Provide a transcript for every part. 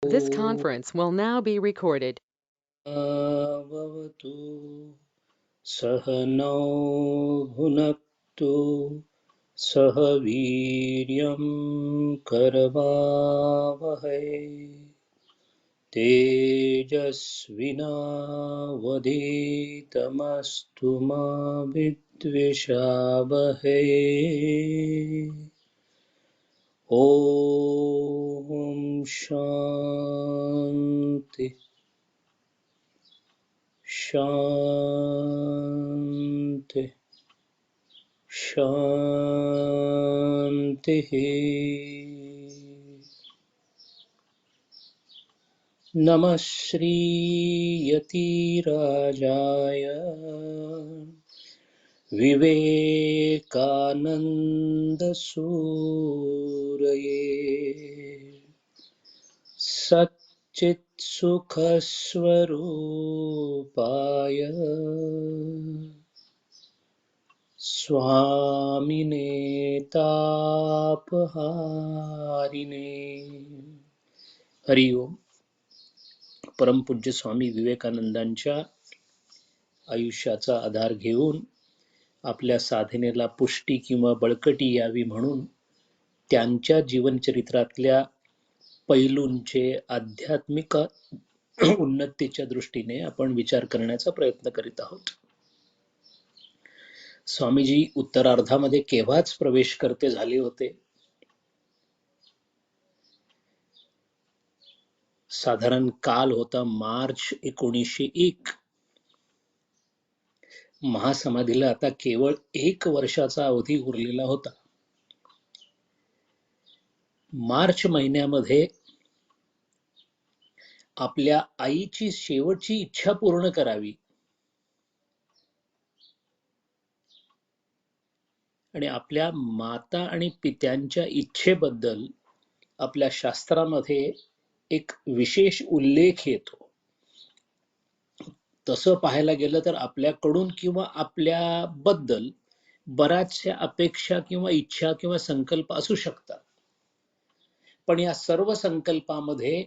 This conference will now be recorded. भवतु सहनौ भुनक्तु सह वीर्यं करवावहै तेजस्विनावधीतमस्तु मा विद्विषावहै। ॐ शान्ति शान्ति शान्तिः। नमः श्रीयतिराजाय विवेकानन्दसूरये सच्चित्सुखस्वरूपाय स्वामिने तापहारिणे। हरि ओम. परमपूज्य स्वामी विवेकानंदांच्या आयुष्याचा आधार घेऊन आपल्या साधनेला पुष्टी किंवा बळकटी यावी म्हणून त्यांच्या जीवनचरित्रातल्या पैलूंचे आध्यात्मिक उन्नतीच्या दृष्टीने आपण विचार करण्याचा प्रयत्न करीत आहोत. स्वामीजी उत्तरार्धामध्ये केव्हाच प्रवेश करते झाले होते. साधारण काल होता मार्च 1901. महासमाधीला आता केवळ 1 वर्षाचा अवधी उरलेला होता. मार्च महिन्यामध्ये आपल्या आईची शेवटची इच्छा पूर्ण करावी आणि आपल्या माता आणि पित्यांच्या इच्छेबद्दल आपल्या शास्त्रामध्ये एक विशेष उल्लेख येतो. तसं पाहायला गेलं तर आपल्याकडून किंवा आपल्याबद्दल बऱ्याचशा अपेक्षा किंवा इच्छा किंवा संकल्प असू शकतात, पण या सर्व संकल्पामध्ये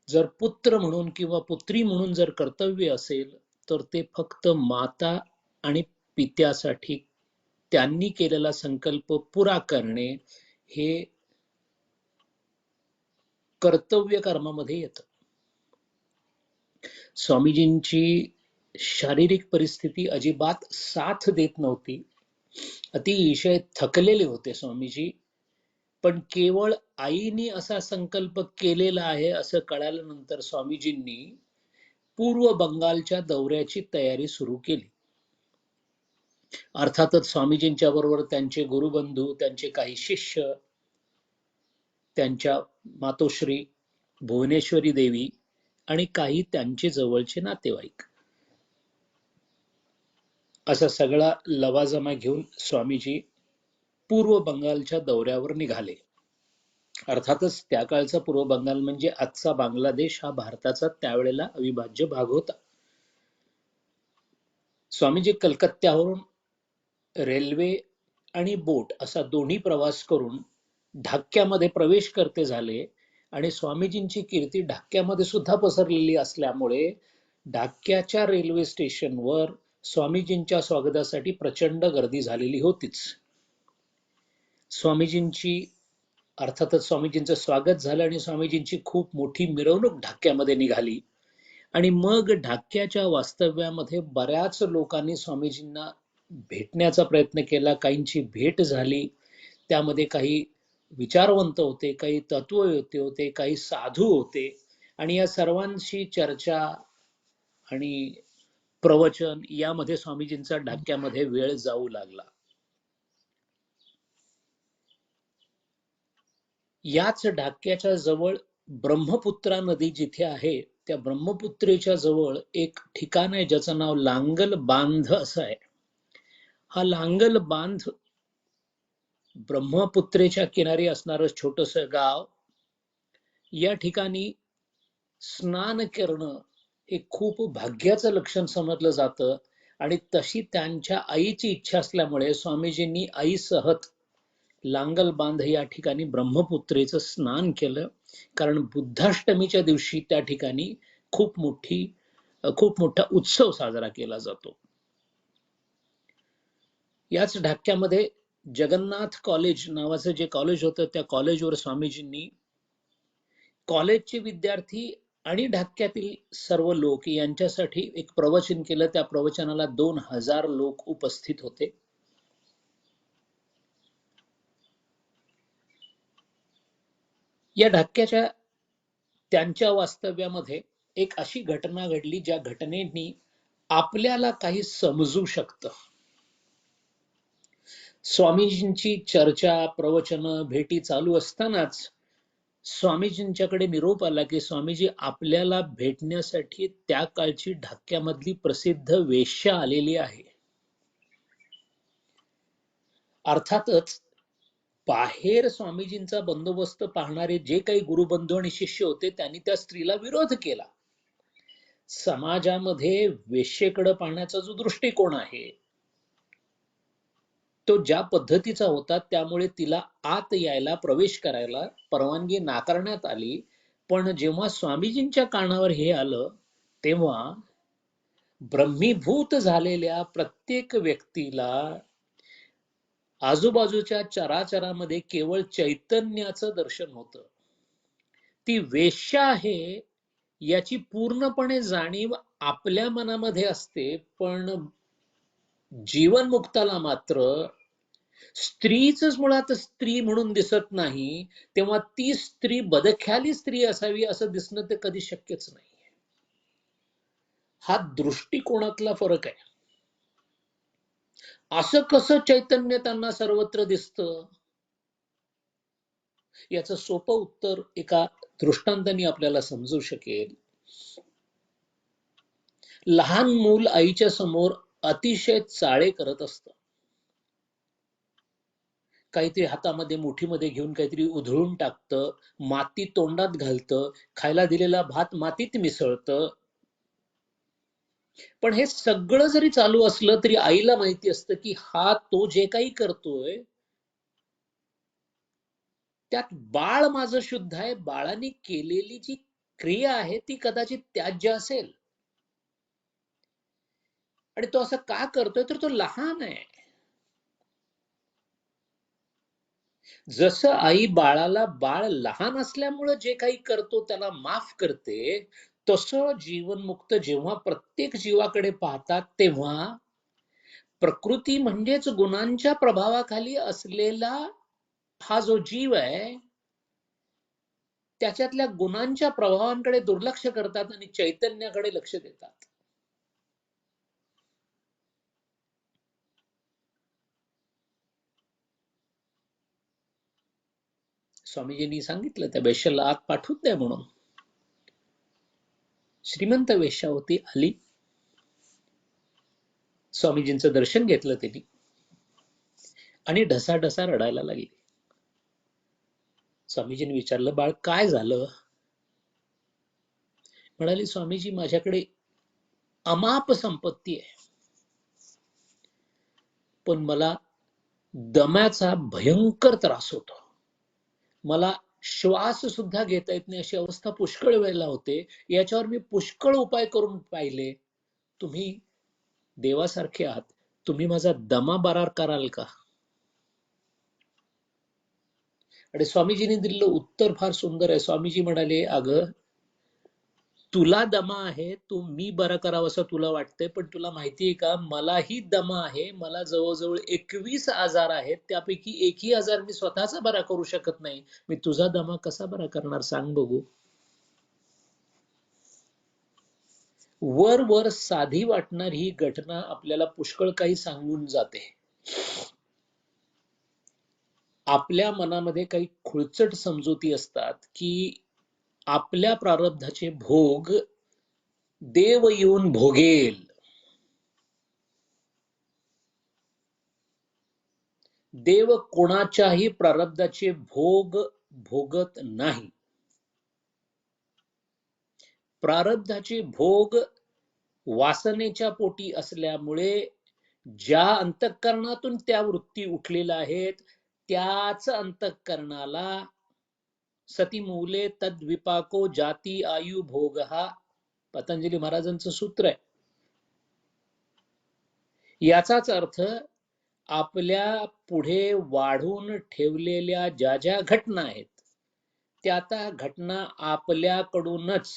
जर पुत्र म्हणून किंवा पुत्री म्हणून जर कर्तव्य असेल तर ते फक्त माता आणि पित्यासाठी त्यांनी केलेला संकल्प पुरा करणे हे कर्तव्य कर्मामध्ये येतं. स्वामीजींची शारीरिक परिस्थिती अजिबात साथ देत नव्हती. अतिशय थकलेले होते स्वामीजी. पण केवळ आईने असा संकल्प केलेला आहे असं कळाल्यानंतर स्वामीजींनी पूर्व बंगालच्या दौऱ्याची तयारी सुरू केली. अर्थातच स्वामीजींच्या बरोबर त्यांचे गुरुबंधू, त्यांचे काही शिष्य, त्यांच्या मातोश्री भुवनेश्वरी देवी आणि काही त्यांचे जवळचे नातेवाईक, असा सगळा लवाजमा घेऊन स्वामीजी पूर्व बंगालच्या दौऱ्यावर निघाले. अर्थातच त्या काळचा पूर्व बंगाल म्हणजे आजचा बांगलादेश हा भारताचा त्यावेळेला अविभाज्य भाग होता. स्वामीजी कलकत्त्यावरून रेल्वे आणि बोट असा दोन्ही प्रवास करून ढाक्यामध्ये प्रवेश करते झाले आणि स्वामीजींची कीर्ती ढाक्यामध्ये सुद्धा पसरलेली असल्यामुळे ढाक्याच्या रेल्वे स्टेशनवर स्वामीजींच्या स्वागतासाठी प्रचंड गर्दी झालेली होतीच. स्वामीजींची अर्थातच स्वामीजींचं स्वागत झालं आणि स्वामीजींची खूप मोठी मिरवणूक ढाक्यामध्ये निघाली आणि मग ढाक्याच्या वास्तव्यामध्ये बऱ्याच लोकांनी स्वामीजींना भेटण्याचा प्रयत्न केला. काहींची भेट झाली. त्यामध्ये काही विचारवंत होते, काही तत्ववेत्ते होते, काही साधू होते आणि या सर्वांशी चर्चा आणि प्रवचन यामध्ये स्वामीजींचा ढाक्यामध्ये वेळ जाऊ लागला. याच ढाक्याच्या जवळ ब्रह्मपुत्रा नदी जिथे आहे त्या ब्रह्मपुत्रेच्या जवळ एक ठिकाण आहे ज्याचं नाव लांगल बांध असं आहे. हा लांगल बांध ब्रह्मपुत्रेच्या किनारी असणारं छोटंसं गाव. या ठिकाणी स्नान करणं हे खूप भाग्याचं लक्षण समजलं जातं आणि तशी त्यांच्या आईची इच्छा असल्यामुळे स्वामीजींनी आईसहत लांगल बांध या ठिकाणी ब्रह्मपुत्रेचं स्नान केलं, कारण बुद्धाष्टमीच्या दिवशी त्या ठिकाणी खूप मोठा उत्सव साजरा केला जातो. याच ढाक्यामध्ये जगन्नाथ कॉलेज नावाचं जे कॉलेज होतं, त्या कॉलेजवर स्वामीजींनी कॉलेजचे विद्यार्थी आणि ढाक्यातील सर्व लोक यांच्यासाठी एक प्रवचन केलं. त्या प्रवचनाला 2000 लोक उपस्थित होते. या ढाक्याच्या त्यांच्या वास्तव्यामध्ये एक अशी घटना घडली, ज्या घटनेनी आपल्याला काही समजू शकतं. स्वामीजींची चर्चा, प्रवचन, भेटी चालू असतानाच स्वामीजींच्याकडे निरोप आला की स्वामीजी, आपल्याला भेटण्यासाठी त्या काळची ढाक्यामधली प्रसिद्ध वेश्या आलेली आहे. अर्थातच बाहेर स्वामीजींचा बंदोबस्त पाहणारे जे काही गुरुबंधू आणि शिष्य होते, त्यांनी त्या स्त्रीला विरोध केला. समाजामध्ये वेश्येकडे पाहण्याचा जो दृष्टिकोन आहे तो ज्या पद्धतीचा होता, त्यामुळे तिला आत यायला, प्रवेश करायला परवानगी नाकारण्यात आली. पण जेव्हा स्वामीजींच्या कानावर हे आलं, तेव्हा ब्रह्मीभूत झालेल्या प्रत्येक व्यक्तीला आजूबाजूच्या चराचरामध्ये केवळ चैतन्याचं दर्शन होतं. ती वेश्या आहे याची पूर्णपणे जाणीव आपल्या मनामध्ये असते, पण जीवनमुक्ताला मात्र स्त्रीच मुळात स्त्री म्हणून दिसत नाही, तेव्हा ती स्त्री बदख्याली स्त्री असावी असं दिसणं ते कधी शक्यच नाही. हा दृष्टिकोनातला फरक आहे. असं कसं चैतन्य त्यांना सर्वत्र दिसतं? याचं सोपं उत्तर एका दृष्टांताने आपल्याला समजू शकेल. लहान मूल आईच्या समोर अतिशय चाळे करत असतं. काहीतरी हातामध्ये मुठीमध्ये घेऊन काहीतरी उधळून टाकतं, माती तोंडात घालतं, खायला दिलेला भात मातीत मिसळतं. पण हे सगळं जरी चालू असलं तरी आईला माहिती असतं की हा तो जे काही करतोय त्यात बाळ माझं शुद्ध आहे. बाळाने केलेली जी क्रिया आहे ती कदाचित त्याज्य असेल, आणि तो असं का करतोय तर तो लहान आहे. जसं आई बाळाला बाळ लहान असल्यामुळे जे काही करतो त्याला माफ करते, तसं जीवनमुक्त जेव्हा प्रत्येक जीवाकडे पाहतात तेव्हा प्रकृती म्हणजेच गुणांच्या प्रभावाखाली असलेला हा जो जीव आहे त्याच्यातल्या गुणांच्या प्रभावांकडे दुर्लक्ष करतात आणि चैतन्याकडे लक्ष देतात. स्वामीजींनी सांगितलं त्या वेश्याला आत पाठवून द्या म्हणून. श्रीमंत वेश्या होती, आली. स्वामीजींचं दर्शन घेतलं त्यांनी आणि ढसाढसा रडायला लागली. स्वामीजींनी विचारलं, बाळ काय झालं? म्हणाली, स्वामीजी, माझ्याकडे अमाप संपत्ती आहे, पण मला दम्याचा भयंकर त्रास होतो. मला श्वास सुद्धा घेता येत नाही, अशी अवस्था पुष्कळ वेळेला होते. याच्यावर मी पुष्कळ उपाय करून पाहिले. तुम्ही देवासारखे आहात, तुम्ही माझा दमा बरा कराल का? आणि स्वामीजींनी दिलेलं उत्तर फार सुंदर आहे. स्वामीजी म्हणाले, अगं तुला दमा आहे, तू मी बरा करावं असं तुला वाटतंय, पण तुला माहितीये का, मलाही दमा आहे. मला जवळजवळ 21 आजार आहेत, त्यापैकी एकही आजार मी स्वतःचा बरा करू शकत नाही. मी तुझा दमा कसा बरा करणार सांग बघू. वर वर साधी वाटणारी ही घटना आपल्याला पुष्कळ काही सांगून जाते. आपल्या मनामध्ये काही खुळचट समजुती असतात की आपल्या प्रारब्धाचे भोग देव येऊन भोगेल. देव कोणाच्याही प्रारब्धाचे भोग भोगत नाही. प्रारब्धाचे भोग वासनेच्या पोटी असल्यामुळे ज्या अंतःकरणातून त्या वृत्ती उठलेल्या आहेत त्याच अंतःकरणाला सती मूले तद्विपाको जाती आयु भोग, हा पतंजली महाराजांचं सूत्र आहे. याचाच अर्थ आपल्या पुढे वाढून ठेवलेल्या ज्या ज्या घटना आहेत त्या त्या घटना आपल्याकडूनच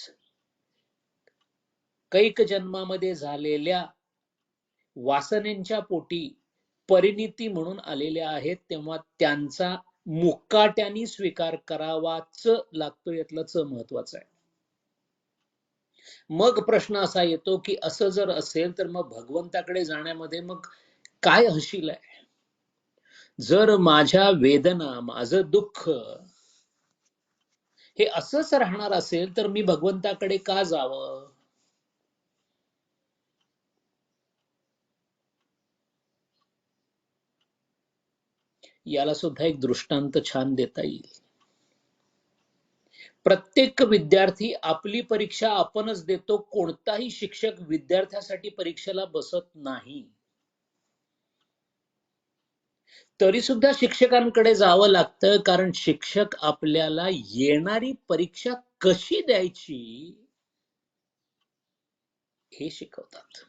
कैक जन्मामध्ये झालेल्या वासनेच्या पोटी परिणिती म्हणून आलेल्या आहेत, तेव्हा त्यांचा मुकाट्याने स्वीकार करावाच लागतो. यातलं च महत्वाचं आहे. मग प्रश्न असा येतो की असं जर असेल तर मग भगवंताकडे जाण्यामध्ये मग काय हशील आहे? जर माझ्या वेदना, माझं दुःख हे असंच राहणार असेल तर मी भगवंताकडे का जावं? याला सुद्धा एक दृष्टांत छान देता येईल. प्रत्येक विद्यार्थी आपली परीक्षा आपणच देतो. कोणताही शिक्षक विद्यार्थ्यासाठी परीक्षेला बसत नाही. तरी सुद्धा शिक्षकांकडे जावं लागतं, कारण शिक्षक आपल्याला येणारी परीक्षा कशी द्यायची हे शिकवतात.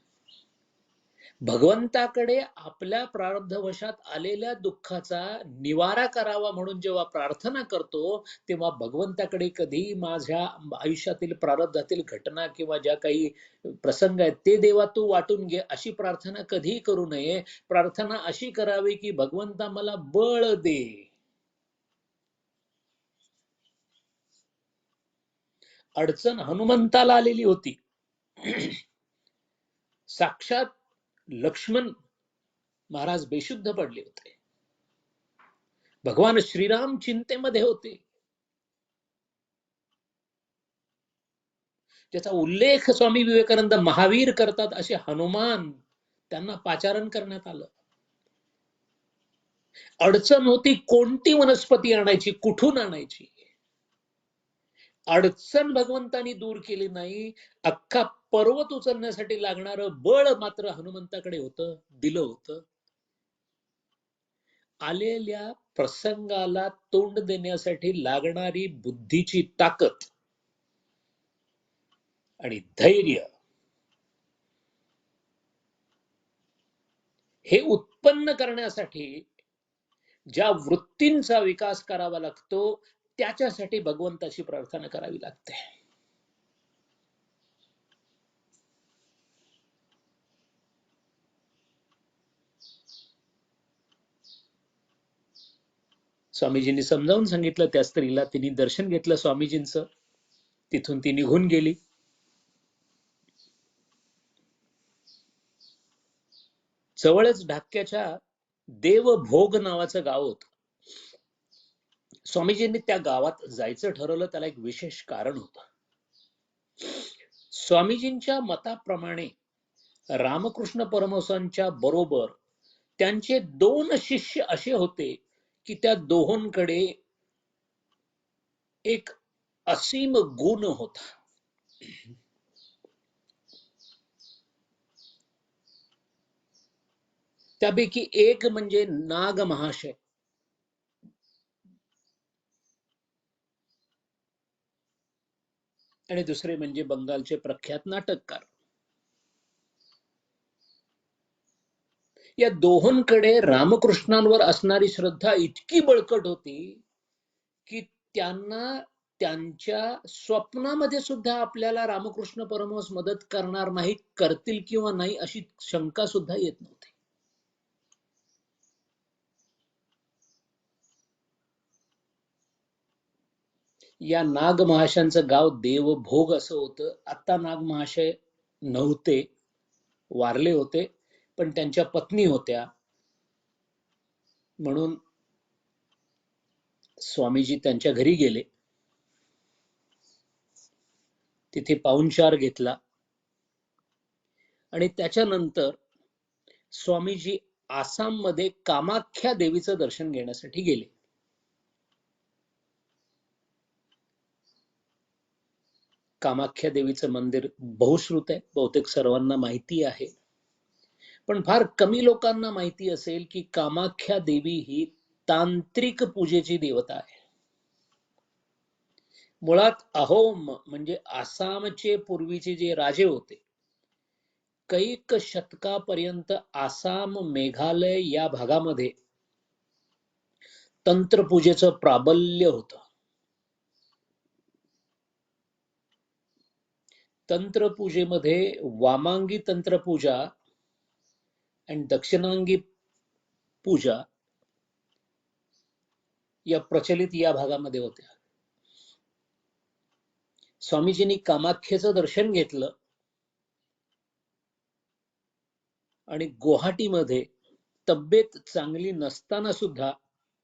भगवंताकडे आपल्या प्रारब्धवशात आलेल्या दुःखाचा निवारा करावा म्हणून जेव्हा प्रार्थना करतो, तेव्हा भगवंताकडे कधी माझ्या आयुष्यातील प्रारब्धातील घटना किंवा ज्या काही प्रसंग आहेत ते देवा तू वाटून घे अशी प्रार्थना कधीही करू नये. प्रार्थना अशी करावी की भगवंता मला बळ दे. अडचण हनुमंताला आलेली होती. साक्षात लक्ष्मण महाराज बेशुद्ध पडले होते. भगवान श्रीराम चिंतेमध्ये होते. त्याचा उल्लेख स्वामी विवेकानंद महावीर करतात. असे हनुमान त्यांना पाचारण करण्यात आलं. अडचण होती कोणती वनस्पती आणायची, कुठून आणायची. अडचण भगवंतानी दूर केली नाही. अख्खा पर्वत उचलण्यासाठी लागणारं बळ मात्र हनुमंताकडे होतं, दिलं होतं. आलेल्या प्रसंगाला तोंड देण्यासाठी लागणारी बुद्धीची ताकद आणि धैर्य हे उत्पन्न करण्यासाठी ज्या वृत्तींचा विकास करावा लागतो त्याच्यासाठी भगवंताची प्रार्थना करावी लागते. स्वामीजींनी समजावून सांगितलं त्या स्त्रीला. तिने दर्शन घेतलं स्वामीजींचं. तिथून ती निघून गेली. जवळच ढाक्याच्या देवभोग नावाचं गाव होतं. स्वामीजींनी त्या गावात जायचं ठरवलं. त्याला एक विशेष कारण होतं. स्वामीजींच्या मताप्रमाणे रामकृष्ण परमहंसांच्या बरोबर त्यांचे 2 शिष्य असे होते की त्या दोहोंकडे एक असीम गुण होता. त्यापैकी एक म्हणजे नाग महाशय. आणि दुसरे म्हणजे बंगालचे प्रख्यात नाटककार. या दोहोंकडे रामकृष्णांवर असणारी श्रद्धा इतकी बळकट होती की त्यांना त्यांच्या स्वप्नामध्ये सुद्धा आपल्याला रामकृष्ण परमहंस मदत करणार नाही, करतील किंवा नाही अशी शंका सुद्धा येत नव्हती. या नाग महाशयांचं गाव देवभोग असं होतं. आता नाग महाशय नव्हते, वारले होते, पण त्यांच्या पत्नी होत्या. म्हणून स्वामीजी त्यांच्या घरी गेले. तिथे पाहुणचार घेतला आणि त्याच्यानंतर स्वामीजी आसाममध्ये कामाख्या देवीचं दर्शन घेण्यासाठी गेले. कामाख्या देवीचं मंदिर बहुश्रुत आहे, बहुतेक सर्वांना माहिती आहे. पण फार कमी लोकांना माहिती असेल की कामाख्या देवी ही तांत्रिक पूजेची देवता आहे. मुळात अहोम म्हणजे आसामचे पूर्वीचे जे राजे होते, कैक शतकापर्यंत आसाम, मेघालय या भागामध्ये तंत्रपूजेचं प्राबल्य होतं. तंत्रपूजेमध्ये वामांगी तंत्रपूजा आणि दक्षिणांगी पूजा या प्रचलित या भागामध्ये होत्या. स्वामीजींनी कामाख्येचं दर्शन घेतलं आणि गुवाहाटीमध्ये तब्येत चांगली नसताना सुद्धा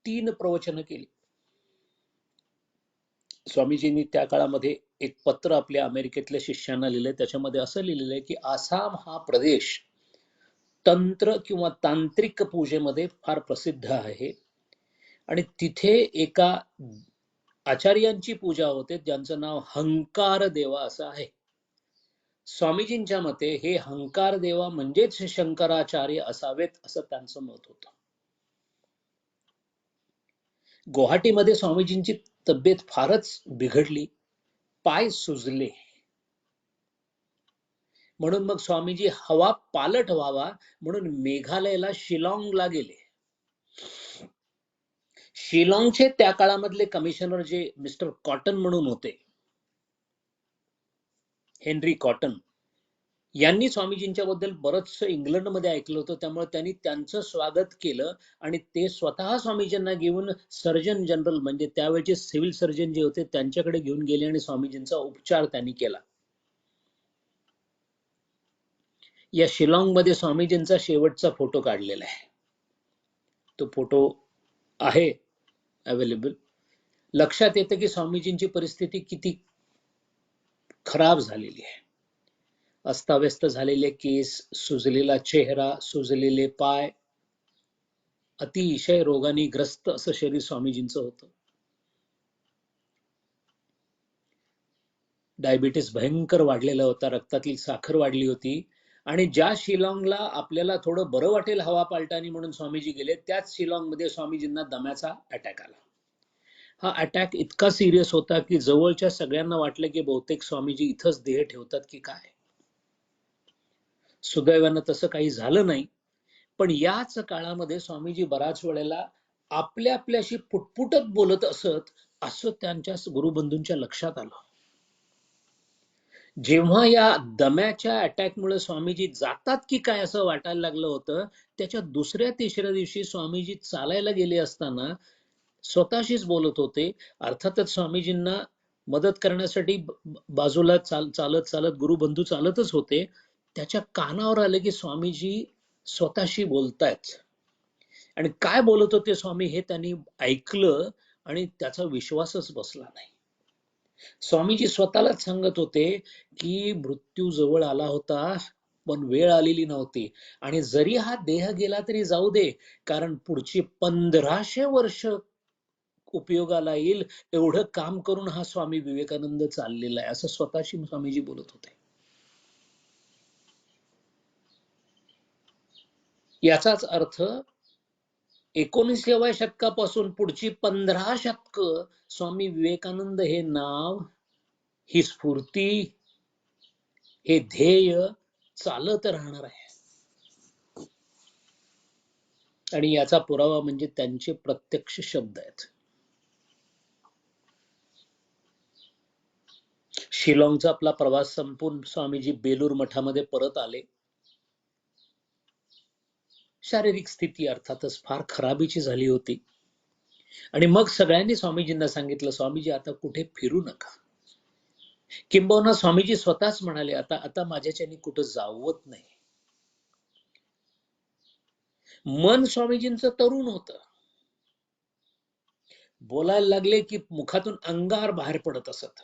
3 प्रवचनं केली. स्वामीजींनी त्या काळामध्ये एक पत्र आपल्या अमेरिकेतल्या शिष्यांना लिहिलंय. त्याच्यामध्ये असं लिहिलेलं आहे की आसाम हा प्रदेश तंत्र किंवा तांत्रिक पूजेमध्ये फार प्रसिद्ध आहे आणि तिथे एका आचार्यांची पूजा होते ज्यांचं नाव हंकार देवा असं आहे. स्वामीजींच्या मते हे हंकार देवा म्हणजेच शंकराचार्य असावेत असं त्यांचं मत होतं. गुवाहाटीमध्ये स्वामीजींची तब्येत फारच बिघडली, पाय सुजले. म्हणून मग स्वामीजी हवा पालट व्हावा म्हणून मेघालयला शिलाँगला गेले. शिलाँगचे त्या काळामधले कमिशनर जे मिस्टर कॉटन म्हणून होते, हेनरी कॉटन, यांनी स्वामीजींच्या बद्दल बरंचसं इंग्लंडमध्ये ऐकलं होतं. त्यामुळे त्यांनी त्यांचं स्वागत केलं आणि ते स्वतः स्वामीजींना घेऊन सर्जन जनरल म्हणजे त्यावेळेचे सिव्हिल सर्जन जे होते त्यांच्याकडे घेऊन गेले आणि स्वामीजींचा उपचार त्यांनी केला. या शिलाँगमध्ये स्वामीजींचा शेवटचा फोटो काढलेला आहे. तो फोटो आहे अवेलेबल. लक्षात येतं की स्वामीजींची परिस्थिती किती खराब झालेली आहे. अस्ताव्यस्त झालेले केस, सुजलेला चेहरा, सुजलेले पाय, अतिशय रोगाने ग्रस्त असं शरीर स्वामीजींचं होतं. डायबिटीस भयंकर वाढलेला होता, रक्तातील साखर वाढली होती आणि ज्या शिलाँगला आपल्याला थोडं बरं वाटेल हवा पालटानी म्हणून स्वामीजी गेले, त्याच शिलाँगमध्ये स्वामीजींना दम्याचा अटॅक आला. हा अटॅक इतका सिरियस होता की जवळच्या सगळ्यांना वाटलं की बहुतेक स्वामीजी इथंच देह ठेवतात की काय. सुदैवानं तसं काही झालं नाही. पण याच काळामध्ये स्वामीजी बराच वेळेला आपल्याशी पुटपुटत बोलत असत असं त्यांच्या गुरुबंधूंच्या लक्षात आलं. जेव्हा या दम्याच्या अटॅकमुळे स्वामीजी जातात की काय असं वाटायला लागलं होतं, त्याच्या दुसऱ्या तिसऱ्या दिवशी स्वामीजी चालायला गेले असताना स्वतःशीच बोलत होते. अर्थातच स्वामीजींना मदत करण्यासाठी बाजूला चालत चालत गुरुबंधू चालतच होते. त्याच्या कानावर आलं की स्वामीजी स्वतःशी बोलतायत आणि काय बोलत होते स्वामी हे त्यांनी ऐकलं आणि त्याचा विश्वासच बसला नाही. स्वामीजी स्वतःलाच सांगत होते की मृत्यू जवळ आला होता पण वेळ आलेली नव्हती आणि जरी हा देह गेला तरी जाऊ दे, कारण पुढची 1500 वर्ष उपयोगाला येईल एवढं काम करून हा स्वामी विवेकानंद चाललेला आहे असं स्वतःशी स्वामीजी बोलत होते. याचाच अर्थ 19व्या शतकापासून पुढची 15 शतक स्वामी विवेकानंद हे नाव, ही स्फूर्ती, हे ध्येय चालत राहणार आहे. आणि याचा पुरावा म्हणजे त्यांचे प्रत्यक्ष शब्द आहेत. शिलाँगचा आपला प्रवास संपून स्वामीजी बेलूर मठामध्ये परत आले. शारीरिक स्थिती अर्थातच फार खराबीची झाली होती आणि मग सगळ्यांनी स्वामीजींना सांगितलं, स्वामीजी आता कुठे फिरू नका. किंबहुना स्वामीजी स्वतःच म्हणाले, आता माझ्याच्याने कुठं जावत नाही. मन स्वामीजींचं तरुण होतं. बोलायला लागले की मुखातून अंगार बाहेर पडत असत.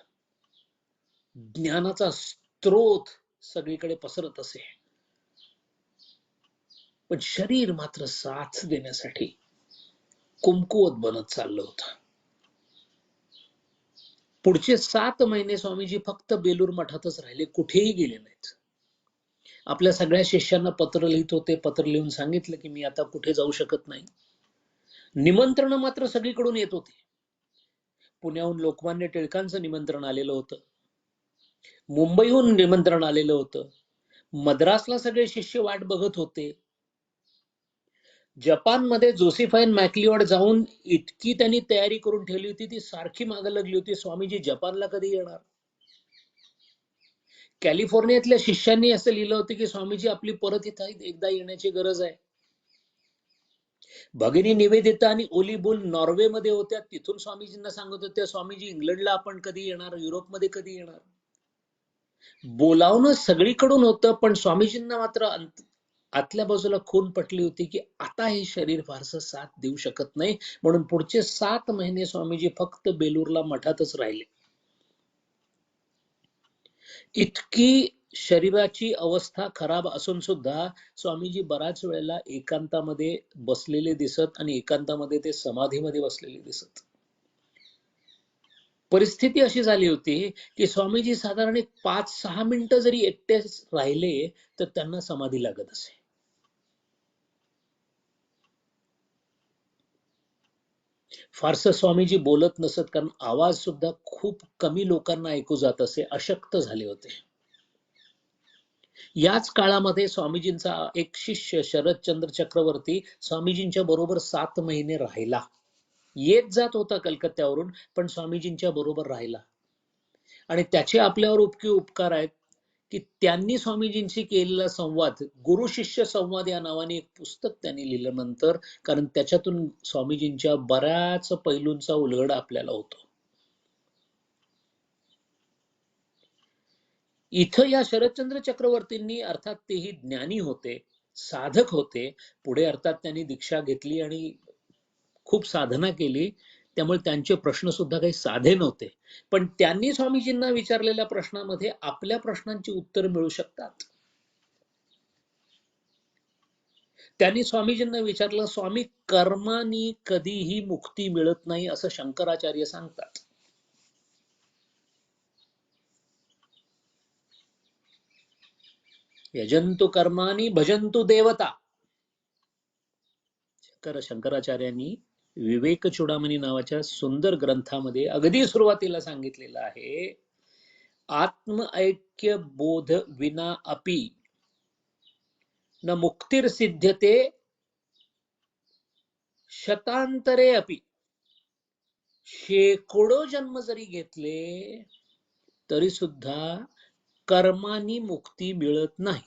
ज्ञानाचा स्रोत सगळीकडे पसरत असे. पण शरीर मात्र साथ देण्यासाठी कुमकुवत बनत चाललं होतं. पुढचे 7 महिने स्वामीजी फक्त बेलूर मठातच राहिले, कुठेही गेले नाहीत. आपल्या सगळ्या शिष्यांना पत्र लिहित होते. पत्र लिहून सांगितलं की मी आता कुठे जाऊ शकत नाही. निमंत्रण मात्र सगळीकडून येत होते. पुण्याहून लोकमान्य टिळकांचं निमंत्रण आलेलं होतं, मुंबईहून निमंत्रण आलेलं होतं, मद्रासला सगळे शिष्य वाट बघत होते. जपानमध्ये जोसेफाईन मॅक्लिओड जाऊन इतकी त्यांनी तयारी करून ठेवली होती, ती सारखी मागे लागली होती, स्वामीजी जपानला कधी येणार. कॅलिफोर्नियातल्या शिष्यांनी असं लिहिलं होतं की स्वामीजी आपली परत इथं एकदा येण्याची गरज आहे. भगिनी निवेदिता आणि ओली बुल नॉर्वेमध्ये होत्या, तिथून स्वामीजींना सांगत होत्या, स्वामीजी इंग्लंडला आपण कधी येणार, युरोपमध्ये कधी येणार. बोलावणं सगळीकडून होतं, पण स्वामीजींना मात्र आतल्या बाजूला खून पटली होती की आता हे शरीर फारसं साथ देऊ शकत नाही, म्हणून पुढचे 7 महिने स्वामीजी फक्त बेलूरला मठातच राहिले. इतकी शरीराची अवस्था खराब असून सुद्धा स्वामीजी बराच वेळेला एकांतामध्ये बसलेले दिसत आणि एकांतामध्ये ते समाधीमध्ये बसलेले दिसत. परिस्थिती अशी झाली होती की स्वामीजी साधारण 5-6 मिनिटं जरी एकटे राहिले तर त्यांना समाधी लागत असे. फारसं स्वामीजी बोलत नसत, कारण आवाज सुद्धा खूप कमी लोकांना ऐकू जात असे, अशक्त झाले होते. याच काळामध्ये स्वामीजींचा एक शिष्य शरदचंद्र चक्रवर्ती स्वामीजींच्या बरोबर 7 महिने राहिला. येत जात होता कलकत्त्यावरून, पण स्वामीजींच्या बरोबर राहिला. आणि त्याचे आपल्यावर इतके उपकार आहेत की त्यांनी स्वामीजींशी केलेला संवाद, गुरु शिष्य संवाद या नावाने एक पुस्तक त्यांनी लिहिलं नंतर, कारण त्याच्यातून स्वामीजींच्या बऱ्याच पैलूंचा उलगडा आपल्याला होतो. इथं या शरदचंद्र चक्रवर्तींनी, अर्थात तेही ज्ञानी होते, साधक होते, पुढे अर्थात त्यांनी दीक्षा घेतली आणि खूप साधना केली, त्यामुळे त्यांचे प्रश्न सुद्धा काही साधे नव्हते, पण त्यांनी स्वामीजींना विचारलेल्या प्रश्नामध्ये आपल्या प्रश्नांची उत्तर मिळू शकतात. त्यांनी स्वामीजींना विचारलं, स्वामी कर्मानी कधीही मुक्ती मिळत नाही असं शंकराचार्य सांगतात. यजंतु कर्मानी भजंतु देवता. शंकराचार्यांनी विवेक चूडामणी नावाच्या सुंदर ग्रंथामध्ये अगदी सुरुवातीला सांगितलेलं आहे, आत्म ऐक्य बोध विना अपि न मुक्तीर सिद्ध्यते शतांतरे अपि. शेकडो जन्म जरी घेतले तरी सुद्धा कर्मानी मुक्ती मिळत नाही.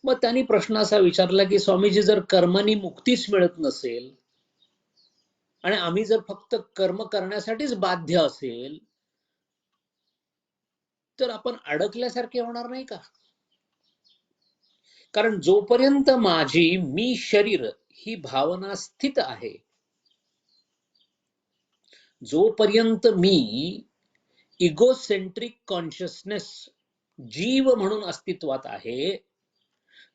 मग त्यांनी प्रश्न असा विचारला की स्वामीजी, जर कर्मानी मुक्तीच मिळत नसेल आणि आम्ही जर फक्त कर्म करण्यासाठीच बाध्य असेल तर आपण अडकल्यासारखे होणार नाही का? कारण जोपर्यंत माझी मी शरीर ही भावना स्थित आहे, जोपर्यंत मी इगोसेंट्रिक कॉन्शियसनेस जीव म्हणून अस्तित्वात आहे,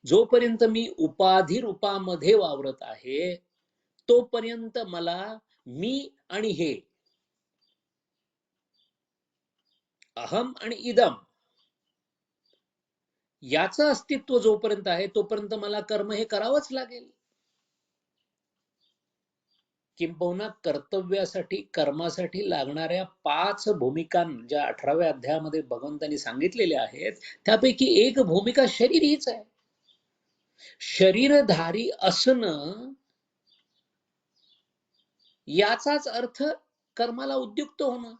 जोपर्यंत मी उपाधी रूपामध्ये वावरत आहे, तोपर्यंत मला मी आणि हे, अहम आणि इदम, याचं अस्तित्व जोपर्यंत आहे तोपर्यंत मला कर्म हे करावंच लागेल. किंबहुना कर्तव्यासाठी, कर्मासाठी लागणाऱ्या 5 भूमिका ज्या 18व्या अध्यायामध्ये भगवंतांनी सांगितलेल्या आहेत, त्यापैकी एक भूमिका शरीर हीच आहे. शरीरधारी असणं याचाच अर्थ कर्माला उद्युक्त होणं.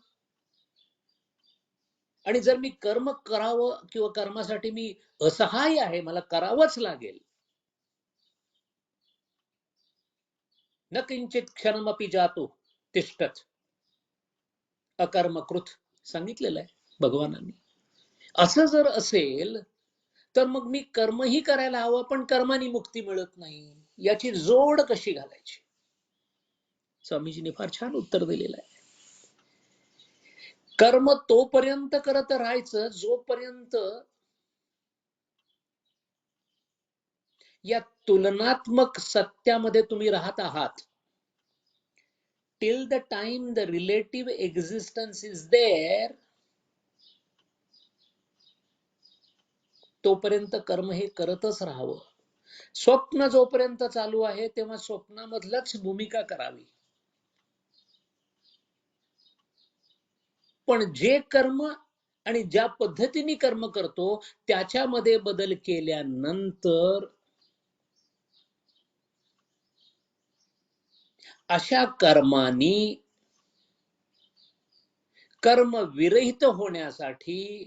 आणि जर मी कर्म करावं किंवा कर्मासाठी मी असहाय्य आहे, मला करावंच लागेल, न किंचित क्षणमपि जातो तिष्ठत अकर्मकृत सांगितलेलं आहे भगवानांनी. असं जर असेल तर मग मी कर्मही करायला हवं, पण कर्मानी मुक्ती मिळत नाही, याची जोड कशी घालायची? स्वामीजींनी फार छान उत्तर दिलेलं आहे. कर्म तोपर्यंत करत राहायचं जोपर्यंत या तुलनात्मक सत्यामध्ये तुम्ही राहत आहात. till the time the relative existence is there, तोपर्यंत कर्म हे करतच राहावं. स्वप्न जोपर्यंत चालू आहे तेव्हा स्वप्नामधलंच भूमिका करावी. पण जे कर्म आणि ज्या पद्धतीने कर्म करतो त्याच्यामध्ये बदल केल्यानंतर अशा कर्मानी कर्म विरहित होण्यासाठी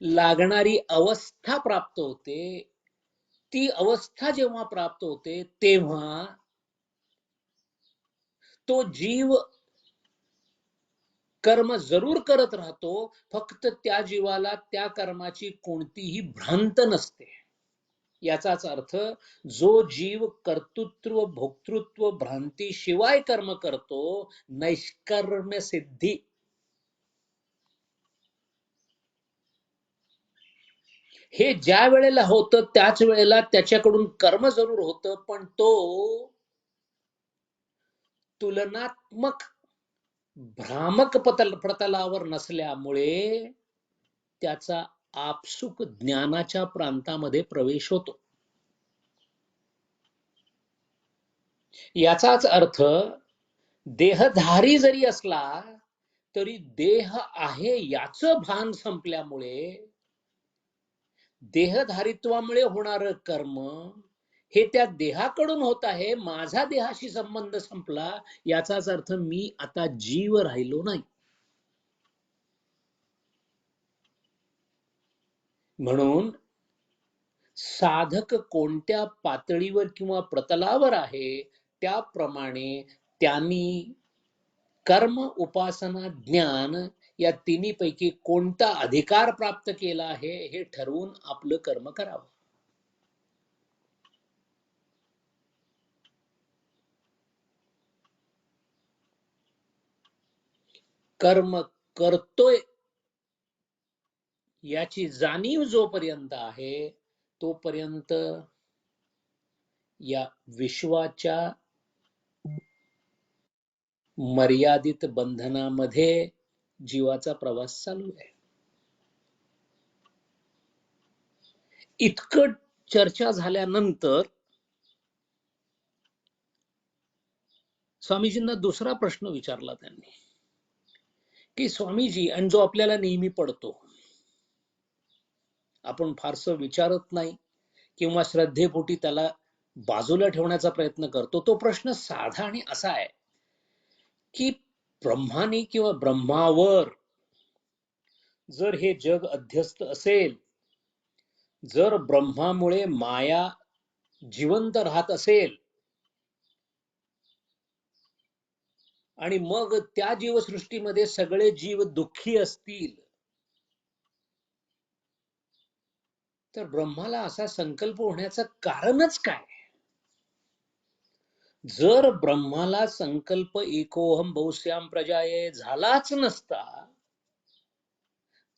लागणारी अवस्था प्राप्त होते. ती अवस्था जेव्हा प्राप्त होते तेव्हा तो जीव कर्म जरूर करत राहतो, फक्त त्या जीवाला त्या कर्माची कोणतीही भ्रांत नसते. याचाच अर्थ जो जीव कर्तृत्व भोक्तृत्व भ्रांती शिवाय कर्म करतो, नैष्कर्म्य सिद्धी, हे ज्या वेळेला होतं त्याच वेळेला त्याच्याकडून कर्म जरूर होतं, पण तो तुलनात्मक भ्रामक प्रतलावर नसल्यामुळे त्याचा आपसुक ज्ञानाच्या प्रांतामध्ये प्रवेश होतो. याचाच अर्थ देहधारी जरी असला तरी देह आहे याचं भान संपल्यामुळे देहधारित्वामुळे होणारं कर्म हे त्या देहाकडून होत आहे. माझा देहाशी संबंध संपला याचाच अर्थ मी आता जीव राहिलो नाही. म्हणून साधक कोणत्या पातळीवर किंवा प्रतलावर आहे त्याप्रमाणे त्यांनी कर्म उपासना ज्ञान या तिन्हीपैकी कोणता अधिकार प्राप्त केला आहे हे ठरवून आपलं कर्म करावं. कर्म करतोय याची जाणीव जोपर्यंत आहे तोपर्यंत या विश्वाच्या मर्यादित बंधनामध्ये जीवाचा प्रवास चालू आहे. इतकं चर्चा झाल्यानंतर स्वामीजींना दुसरा प्रश्न विचारला त्यांनी की स्वामीजी, आणि जो आपल्याला नेहमी पडतो, आपण फारसं विचारत नाही किंवा श्रद्धेपोटी त्याला बाजूला ठेवण्याचा प्रयत्न करतो, तो प्रश्न साधा आणि असा आहे की ब्रह्मानी किंवा ब्रह्मावर जर हे जग अध्यस्त असेल, जर ब्रह्मामुळे माया जिवंत राहत असेल आणि मग त्या जीवसृष्टीमध्ये सगळे जीव दुःखी असतील, तर ब्रह्माला असा संकल्प होण्याचं कारणच काय? जर ब्रह्माला संकल्प एकोहम बहुश्याम प्रजाये झालाच नसता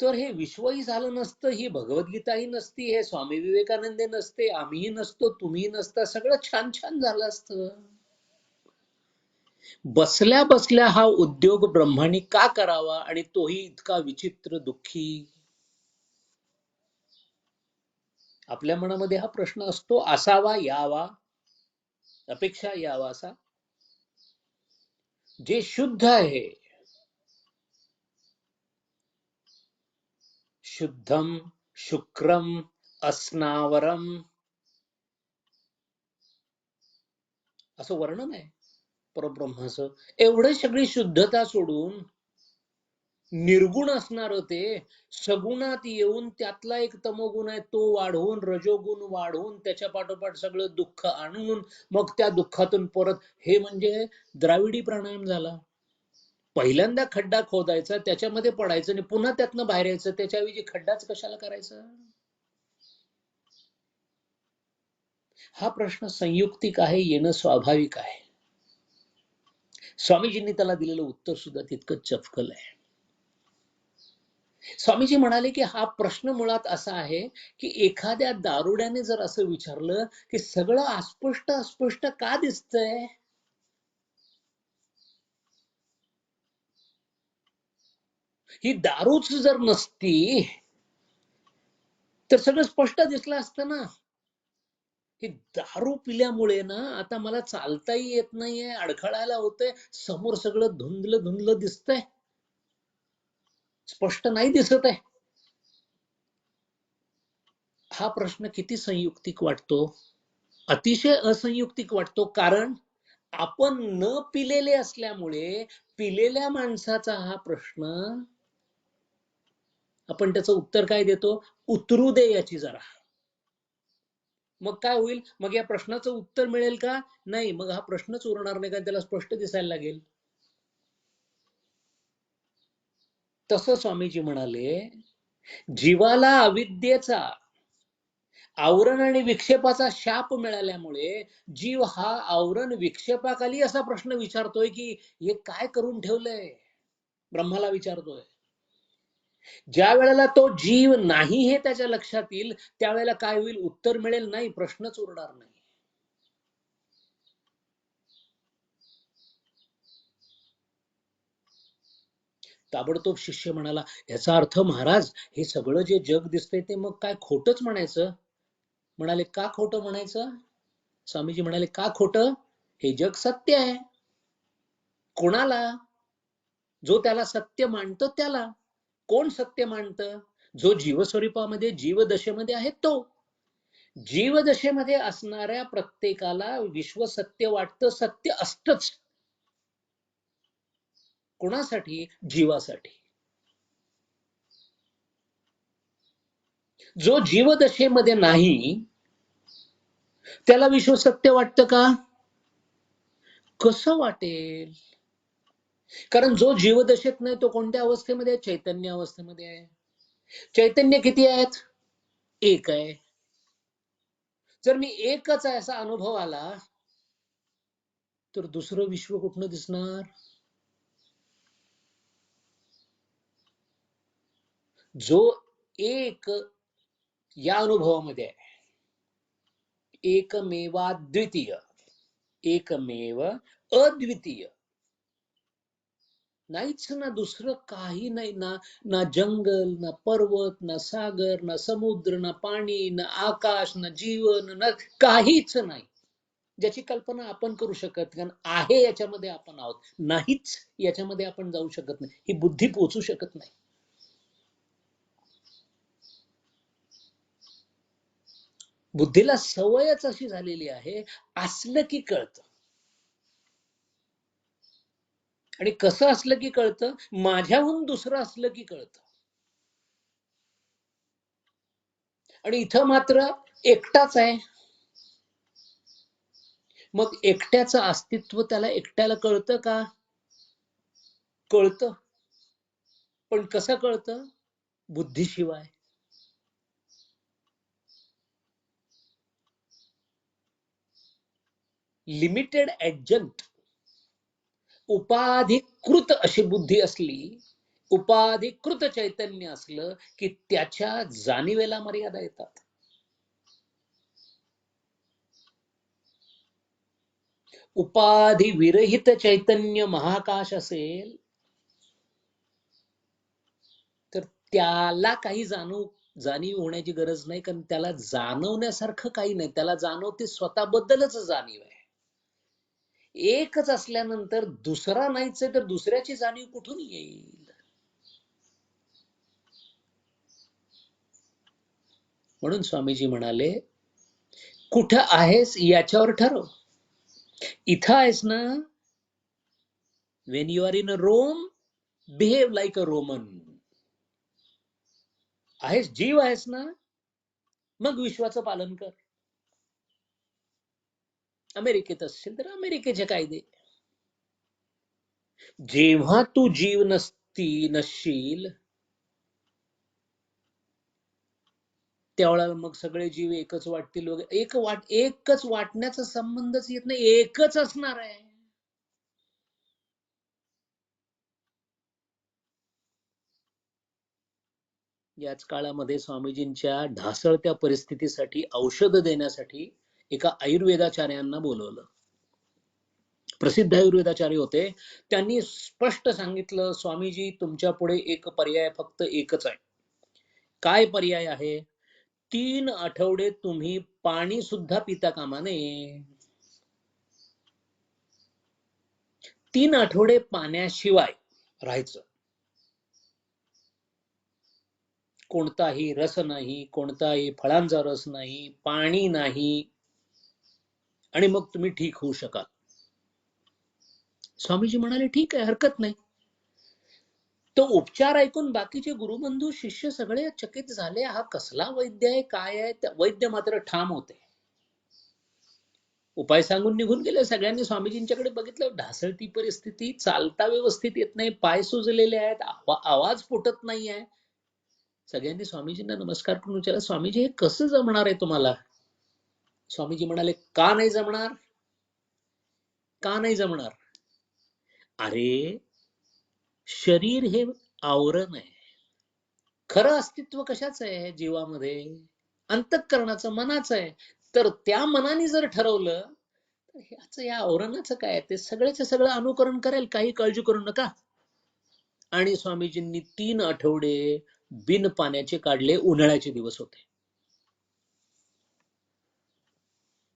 तर हे विश्वही झालं नसतं, ही भगवद्गीताही नसती, हे स्वामी विवेकानंद नसते, आम्हीही नसतो, तुम्ही नसता, सगळं छान छान झालं असतं. बसल्या बसल्या हा उद्योग ब्रह्माने का करावा आणि तोही इतका विचित्र दुःखी? आपल्या मनामध्ये हा प्रश्न असतो, असावा यावा, अपेक्षा यावा असा. जे शुद्ध आहे, शुद्धम शुक्रम अस्नावरम असं वर्णन आहे परब्रह्माचं. एवढं सगळी शुद्धता सोडून निर्गुण असणार ते सगुणात येऊन त्यातला एक तमोगुण आहे तो वाढवून रजोगुण वाढवून त्याच्या पाठोपाठ सगळं दुःख आणून मग त्या दुःखातून परत, हे म्हणजे द्राविडी प्राणायाम झाला. पहिल्यांदा खड्डा खोदायचा, त्याच्यामध्ये पडायचं आणि पुन्हा त्यातनं बाहेर यायचं, त्याच्याऐवजी खड्डाच कशाला करायचा? हा प्रश्न संयुक्तिक आहे, येणं स्वाभाविक आहे. स्वामीजींनी त्याला दिलेलं उत्तर सुद्धा तितकंच चपकल आहे. स्वामीजी म्हणाले की हा प्रश्न मुळात असा आहे की एखाद्या दारुड्याने जर असं विचारलं की सगळं अस्पष्ट अस्पष्ट का दिसतंय, ही दारूच जर नसती तर सगळं स्पष्ट दिसलं असतं ना. हे दारू पिल्यामुळे ना आता मला चालताही येत नाहीये, अडखळायला होतंय, समोर सगळं धुंदलं धुंदलं दिसतंय, स्पष्ट नाही दिसत आहे. हा प्रश्न किती संयुक्तिक वाटतो? अतिशय असंयुक्तिक वाटतो. कारण आपण न पिलेले असल्यामुळे पिलेल्या माणसाचा हा प्रश्न, आपण त्याचं उत्तर काय देतो? उतरू दे याची जरा. मग काय होईल? मग या प्रश्नाचं उत्तर मिळेल का? नाही, मग हा प्रश्नच उरणार नाही, का त्याला स्पष्ट दिसायला लागेल. तसं स्वामीजी म्हणाले, जीवाला अविद्येचा आवरण आणि विक्षेपाचा शाप मिळाल्यामुळे जीव हा आवरण विक्षेपाखाली असा प्रश्न विचारतोय की हे काय करून ठेवलंय, ब्रह्माला विचारतोय. ज्या वेळेला तो जीव नाही हे त्याच्या लक्षात येईल, त्यावेळेला काय होईल? उत्तर मिळेल नाही, प्रश्नच उरणार नाही. ताबडतोब शिष्य म्हणाला, याचा अर्थ महाराज, हे सगळं जे जग दिसतंय ते मग काय खोटच म्हणायचं? म्हणाले, का खोटं म्हणायचं? स्वामीजी म्हणाले, का खोटं? हे जग सत्य आहे. कोणाला? जो त्याला सत्य मानतो त्याला. कोण सत्य मानतं? जो जीवस्वरूपामध्ये जीवदशेमध्ये आहे तो. जीवदशेमध्ये असणाऱ्या प्रत्येकाला विश्व सत्य वाटतं, सत्य असतच. कोणासाठी? जीवासाठी. जो जीवदशेमध्ये नाही त्याला विश्व सत्य वाटतं का? कसं वाटेल? कारण जो जीवदशेत नाही तो कोणत्या अवस्थेमध्ये आहे? चैतन्य अवस्थेमध्ये आहे. चैतन्य किती आहेत? एक आहे. जर मी एकच आहे असा अनुभव आला तर दुसरं विश्व कुठनं दिसणार? जो एक या अनुभवामध्ये आहे, एकमेवाद्वितीय, एकमेव अद्वितीय, नाहीच ना, दुसरं काही नाही ना. ना जंगल, ना पर्वत, ना सागर, ना समुद्र, ना पाणी, ना आकाश, ना जीवन, ना काहीच नाही. ज्याची कल्पना आपण करू शकत नाही. आहे याच्यामध्ये आपण आहोत, नाहीच याच्यामध्ये आपण जाऊ शकत नाही, ही बुद्धी पोचू शकत नाही. बुद्धीला सवयच अशी झालेली आहे, असलं की कळतं. आणि कसं असलं की कळतं? माझ्याहून दुसरं असलं की कळतं. आणि इथं मात्र एकटाच आहे. मग एकट्याचं अस्तित्व त्याला एकट्याला कळतं का? कळतं. पण कसं कळतं? बुद्धीशिवाय. लिमिटेड एडजंट, उपाधिकृत अशी बुद्धी असली, उपाधिकृत चैतन्य असलं की त्याच्या जाणीवेला मर्यादा येतात. उपाधी विरहित चैतन्य महाकाश असेल तर त्याला काही जाणीव होण्याची गरज नाही, कारण त्याला जाणवण्यासारखं काही नाही. त्याला जाणवते स्वतःबद्दलच जाणीव आहे. एकच असल्यानंतर दुसरा नाहीच आहे तर दुसऱ्याची जाणीव कुठून येईल? म्हणून स्वामीजी म्हणाले, कुठं आहेस याच्यावर ठरव. इथं आहेस ना, when you are in a Rome, behave like a Roman. आहेस, जीव आहेस ना, मग विश्वाचं पालन कर. अमेरिकेत असशील तर अमेरिकेचे कायदे. जेव्हा तू जीव नसशील त्यावेळेला मग सगळे जीव एकच वाटतील वगैरे. एकच वाटण्याचा संबंधच येत नाही, एकच असणार आहे. याच काळामध्ये स्वामीजींच्या ढासळत्या परिस्थितीसाठी औषध देण्यासाठी एका आयुर्वेदाचार्यांना बोलवलं. प्रसिद्ध आयुर्वेदाचार्य होते. त्यांनी स्पष्ट सांगितलं, स्वामीजी तुमच्या पुढे एक पर्याय फक्त एकच आहे. काय पर्याय आहे? 3 आठवडे तुम्ही पाणी सुद्धा पिता कामा नये. 3 आठवडे पाण्याशिवाय राहायचं. कोणताही रस नाही, कोणताही फळांचा रस नाही, पाणी नाही, आणि मग तुम्ही ठीक होऊ शकाल. स्वामीजी म्हणाले ठीक आहे, हरकत नाही. तो उपचार ऐकून बाकीचे गुरुबंधू शिष्य सगळे चकित झाले. हा कसला वैद्य आहे, काय आहे? वैद्य मात्र ठाम होते. उपाय सांगून निघून गेले. सगळ्यांनी स्वामीजींच्याकडे बघितलं. ढासळती परिस्थिती, चालता व्यवस्थित येत नाही, पाय सुजलेले आहेत, आवाज फुटत नाही आहे. सगळ्यांनी स्वामीजींना नमस्कार करून विचारलं, स्वामीजी हे कसं जमणार आहे तुम्हाला? स्वामीजी म्हणाले, का नाही जमणार? का नाही जमणार? अरे, शरीर हे आवरण आहे. खरं अस्तित्व कशाचं आहे जीवामध्ये? अंतःकरणाचं, मनाचं आहे. तर त्या मनाने जर ठरवलं तर ह्याचं, या आवरणाचं काय, ते सगळ्याचं सगळं अनुकरण करेल, काही काळजी करू नका. आणि स्वामीजींनी 3 आठवडे बिन पाण्याचे काढले. उन्हाळ्याचे दिवस होते.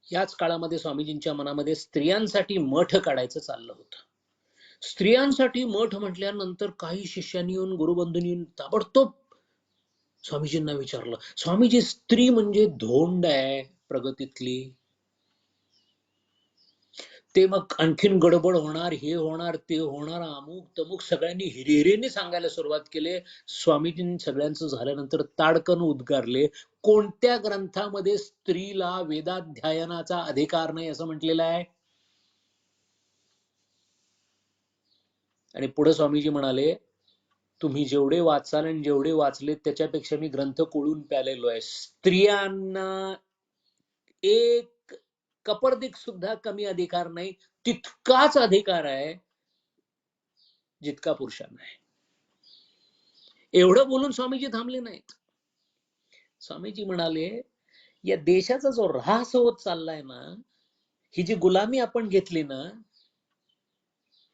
याच काळामध्ये स्वामीजींच्या मनामध्ये स्त्रियांसाठी मठ काढायचं चाललं होतं. स्त्रियांसाठी मठ म्हटल्यानंतर काही शिष्यांनी येऊन, गुरुबंधूंनी येऊन ताबडतोब स्वामीजींना विचारलं, स्वामीजी स्त्री म्हणजे धोंड आहे प्रगतीतली, ते मग आणखीन गडबड होणार, हे होणार, ते होणार, अमुक तमुक सगळ्यांनी हिरिहिरीने सांगायला सुरुवात केली. स्वामीजींनी सगळ्यांचं झाल्यानंतर ताडकन उद्गारले, कोणत्या ग्रंथामध्ये स्त्रीला वेदाध्ययनाचा अधिकार नाही असं म्हटलेलं आहे? आणि पुढे स्वामीजी म्हणाले, तुम्ही जेवढे वाचाल आणि जेवढे वाचले त्याच्यापेक्षा मी ग्रंथ कोळून प्यालेलो आहे. स्त्रियांना एक कपर्दिक सुद्धा कमी अधिकार नाही, तितकाच अधिकार आहे जितका पुरुषांना आहे. एवढं बोलून स्वामीजी थांबले नाहीत. स्वामीजी म्हणाले, या देशाचा जो ऱ्हास होत चाललाय ना, ही जी गुलामी आपण घेतली ना,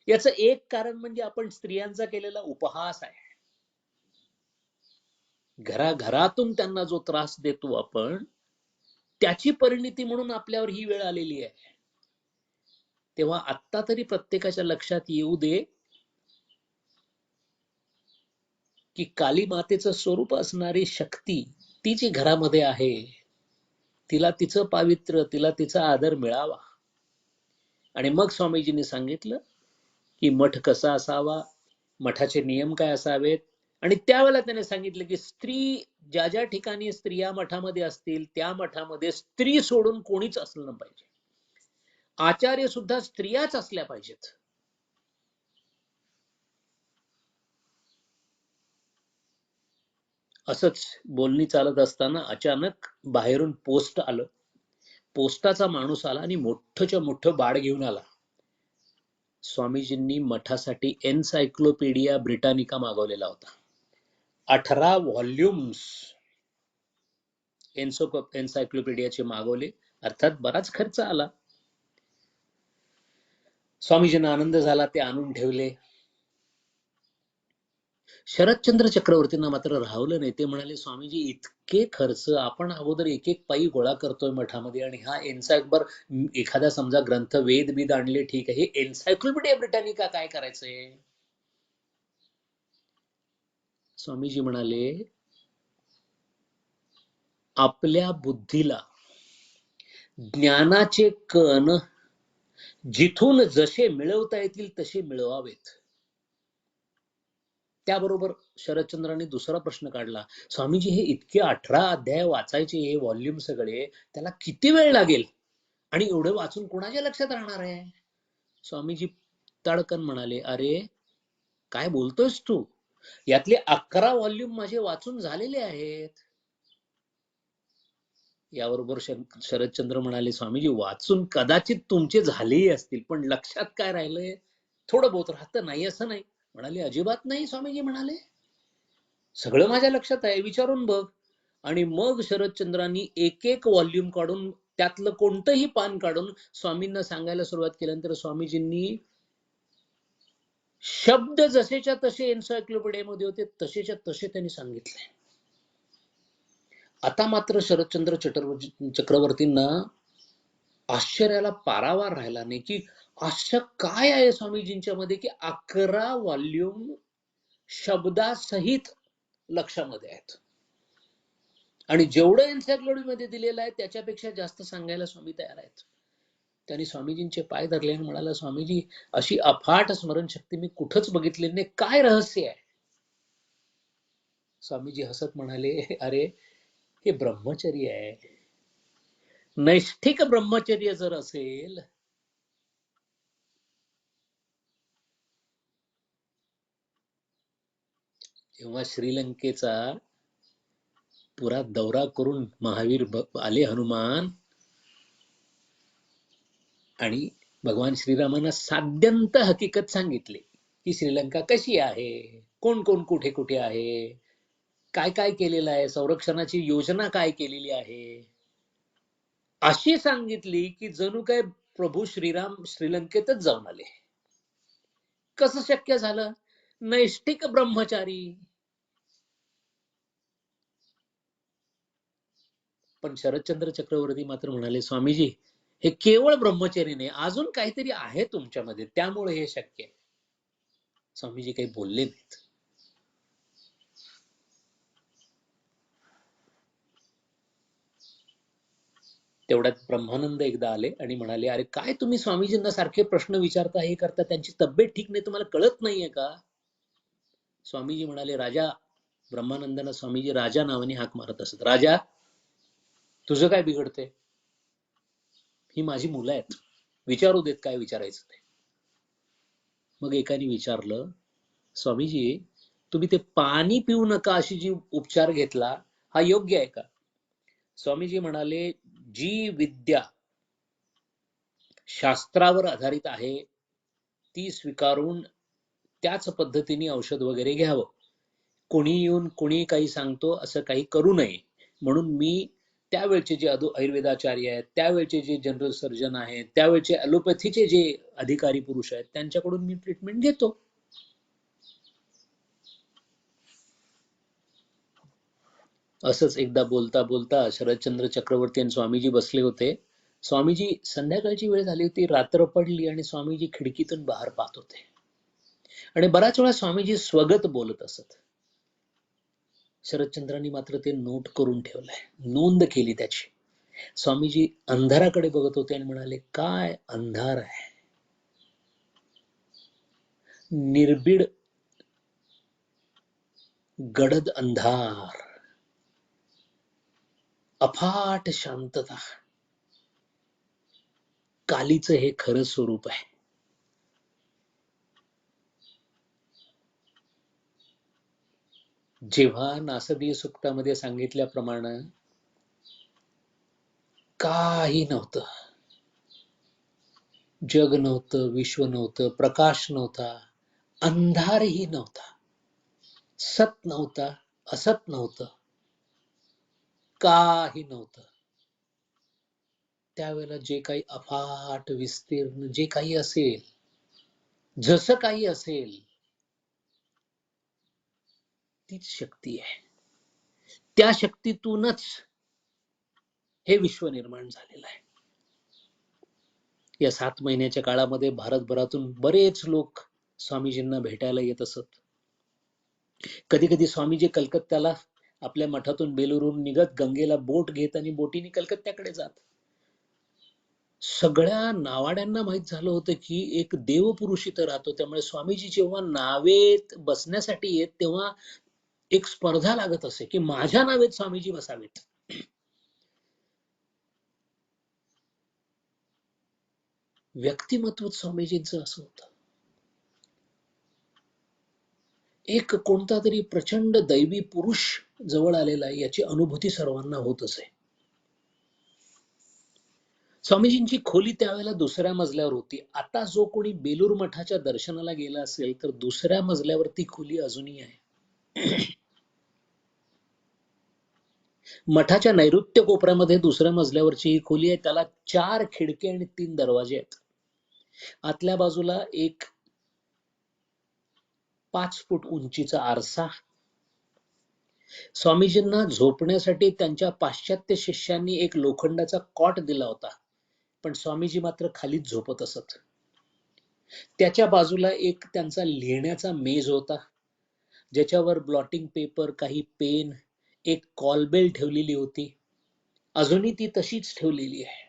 याचं एक कारण म्हणजे आपण स्त्रियांचा केलेला उपहास आहे. घराघरातून त्यांना जो त्रास देतो आपण, त्याची परिणिती म्हणून आपल्यावर ही वेळ आलेली आहे. तेव्हा आत्ता तरी प्रत्येकाच्या लक्षात येऊ दे की काली मातेचं स्वरूप असणारी शक्ती, ती जी घरामध्ये आहे, तिला तिचं पावित्र्य, तिला तिचा आदर मिळावा. आणि मग स्वामीजींनी सांगितलं की मठ कसा असावा, मठाचे नियम काय असावेत. आणि त्यावेळेला त्याने सांगितलं की स्त्री, ज्या ज्या ठिकाणी स्त्रिया मठामध्ये असतील त्या मठामध्ये स्त्री सोडून कोणीच असलं पाहिजे. आचार्य सुद्धा स्त्रियाच असल्या पाहिजेत. असंच बोलणी चालत असताना अचानक बाहेरून पोस्ट आलं. पोस्टाचा माणूस आला आणि मोठंच्या मोठं बाळ घेऊन आला. स्वामीजींनी मठासाठी एन्सायक्लोपीडिया ब्रिटानिका मागवलेला होता. 18 व्हॉल्युम्स एन्सायक्लोपीडियाचे मागवले. अर्थात बराच खर्च आला. स्वामीजींना आनंद झाला, ते आणून ठेवले. शरदचंद्र चक्रवर्तींना मात्र राहवलं नाही. ते म्हणाले, स्वामीजी इतके खर्च आपण अगोदर एक एक पायी गोळा करतोय मठामध्ये, आणि हा एन्सायक्लोपीडिया, एखादा समजा ग्रंथ वेद बीद आणले ठीक आहे, हे एन्सायक्लोपीडिया ब्रिटानिका काय करायचंय? स्वामीजी म्हणाले, आपल्या बुद्धीला ज्ञानाचे कण जिथून जसे मिळवता येतील तसे मिळवावेत. त्याबरोबर शरदचंद्रांनी दुसरा प्रश्न काढला, स्वामीजी हे इतके 18 अध्याय वाचायचे, हे व्हॉल्यूम सगळे, त्याला किती वेळ लागेल आणि एवढं वाचून कोणाच्या लक्षात राहणार आहे? स्वामीजी ताडकन म्हणाले, अरे काय बोलतोयस तू, यातले 11 व्हॉल्यूम माझे वाचून झालेले आहेत. याबरोबर शरदचंद्र म्हणाले, स्वामीजी वाचून कदाचित तुमचे झालेही असतील, पण लक्षात काय राहिलंय? थोडं बहुत राहतं, नाही असं नाही. म्हणाले, अजिबात नाही. स्वामीजी म्हणाले, सगळं माझ्या लक्षात आहे, विचारून बघ. आणि मग शरदचंद्रांनी एक एक व्हॉल्यूम काढून, त्यातलं कोणतंही पान काढून स्वामींना सांगायला सुरुवात केल्यानंतर स्वामीजींनी शब्द जसेच्या तसे एन्सायक्लोपीडियामध्ये होते तसेच्या तसे त्यांनी सांगितले. आता मात्र शरदचंद्र चक्रवर्तींना आश्चर्याला पारावार राहिला नाही की असं काय आहे स्वामीजींच्या मध्ये की 11 व्हॉल्यूम शब्दासहित लक्षामध्ये आहेत आणि जेवढं एन्सायक्लोपीडियामध्ये दिलेलं आहे त्याच्यापेक्षा जास्त सांगायला स्वामी तयार आहेत. त्यांनी स्वामीजींचे पाय धरले आणि म्हणाला, स्वामीजी, अशी अफाट स्मरणशक्ती मी कुठंच बघितली नाही, काय रहस्य आहे? स्वामीजी हसत म्हणाले, अरे हे ब्रह्मचर्य आहे. नैष्ठिक ब्रह्मचर्य जर असेल जेव्हा श्रीलंकेचा पुरा दौरा करून महावीर आले हनुमान आणि भगवान श्रीरामांना साध्यंत हकीकत सांगितली की श्रीलंका कशी आहे, कोण कोण कुठे कुठे आहे, काय काय केलेलं आहे, संरक्षणाची योजना काय केलेली आहे, अशी सांगितली की जणू काय प्रभू श्रीराम श्रीलंकेतच जाऊन आले. कसं शक्य झालं? नैष्ठिक ब्रह्मचारी. पण शरदचंद्र चक्रवर्ती मात्र म्हणाले, स्वामीजी, हे केवळ ब्रह्मचर्य नाही, अजून काहीतरी आहे तुमच्यामध्ये, त्यामुळे हे शक्य आहे. स्वामीजी काही बोलले नाहीत. तेवढ्यात ब्रह्मानंद एकदा आले आणि म्हणाले, अरे काय तुम्ही स्वामीजींना सारखे प्रश्न विचारता, हे करता, त्यांची तब्येत ठीक नाही, तुम्हाला कळत नाहीये का? स्वामीजी म्हणाले, राजा. ब्रह्मानंदांना स्वामीजी राजा नावाने हाक मारत असत. राजा, तुझं काय बिघडते? ही माझी मुलं आहेत, विचारू देत काय विचारायचं ते. मग एकाने विचारलं, स्वामीजी, तुम्ही ते पाणी पिऊ नका अशी जी उपचार घेतला, हा योग्य आहे का? स्वामीजी म्हणाले, जी विद्या शास्त्रावर आधारित आहे ती स्वीकारून त्याच पद्धतीने औषध वगैरे घ्यावं. कोणी येऊन कोणी काही सांगतो असं काही करू नये. म्हणून मी त्यावेळचे जे आयुर्वेदाचार्य आहेत, त्यावेळचे जे जनरल सर्जन आहेत, त्यावेळचे ॲलोपॅथीचे जे अधिकारी पुरुष आहेत, त्यांच्याकडून मी ट्रीटमेंट घेतो. असंच एकदा बोलता बोलता शरदचंद्र चक्रवर्ती आणि स्वामीजी बसले होते. स्वामीजी, संध्याकाळची वेळ झाली होती, रात्र पडली आणि स्वामीजी खिडकीतून बाहेर पाहत होते आणि बराच वेळा स्वामीजी स्वगत बोलत असत. शरदचंद्रांनी मात्र ते नोट करून ठेवलंय, नोंद केली त्याची. स्वामीजी अंधाराकडे बघत होते आणि म्हणाले, काय अंधार आहे, निर्भीड गडद अंधार, अफाट शांतता, कालीचं हे खरं स्वरूप आहे. जेव्हा नासदीय सूक्तामध्ये सांगितल्याप्रमाणे काही नव्हतं, जग नव्हतं, विश्व नव्हतं, प्रकाश नव्हता, अंधारही नव्हता, सत नव्हता, असत नव्हतं, काही नव्हतं, त्यावेळेला जे काही अफाट विस्तीर्ण जे काही असेल, जसं काही असेल, तीच शक्ती आहे. त्या शक्तीतूनच हे विश्व निर्माण झालेलं आहे. या 7 महिन्याच्या काळामध्ये भारतभरातून बरेच लोक स्वामीजींना भेटायला येत असत. कधी कधी स्वामीजी कलकत्त्याला आपल्या मठातून बेलूरून निघत गंगेला बोट घेत आणि बोटीने कलकत्त्याकडे जात. सगळ्या नावाड्यांना माहित झालं होतं की एक देवपुरुष इथं राहतो, त्यामुळे स्वामीजी जेव्हा नावेत बसण्यासाठी येत तेव्हा एक स्पर्धा लागत असे की माझ्या नावेत स्वामीजी बसावेत. व्यक्तिमत्व स्वामीजींचं असं होतं. एक कोणता तरी प्रचंड दैवी पुरुष जवळ आलेला आहे याची अनुभूती सर्वांना होत असे. स्वामीजींची खोली त्यावेळेला दुसऱ्या मजल्यावर होती. आता जो कोणी बेलूर मठाच्या दर्शनाला गेला असेल तर दुसऱ्या मजल्यावर ती खोली अजूनही आहे. मठाच्या नैऋत्य कोपऱ्यामध्ये दुसऱ्या मजल्यावरची ही खोली आहे. त्याला 4 खिडके आणि 3 दरवाजे आहेत. आतल्या बाजूला एक 5 फूट उंचीचा आरसा, स्वामीजींना झोपण्यासाठी त्यांच्या पाश्चात्य शिष्यांनी एक लोखंडाचा कॉट दिला होता, पण स्वामीजी मात्र खालीच झोपत असत. त्याच्या बाजूला एक त्यांचा लिहिण्याचा मेज होता, ज्याच्यावर ब्लॉटिंग पेपर, काही पेन, एक कॉलबेल ठेवलेली होती. अजूनही ती तशीच ठेवलेली आहे.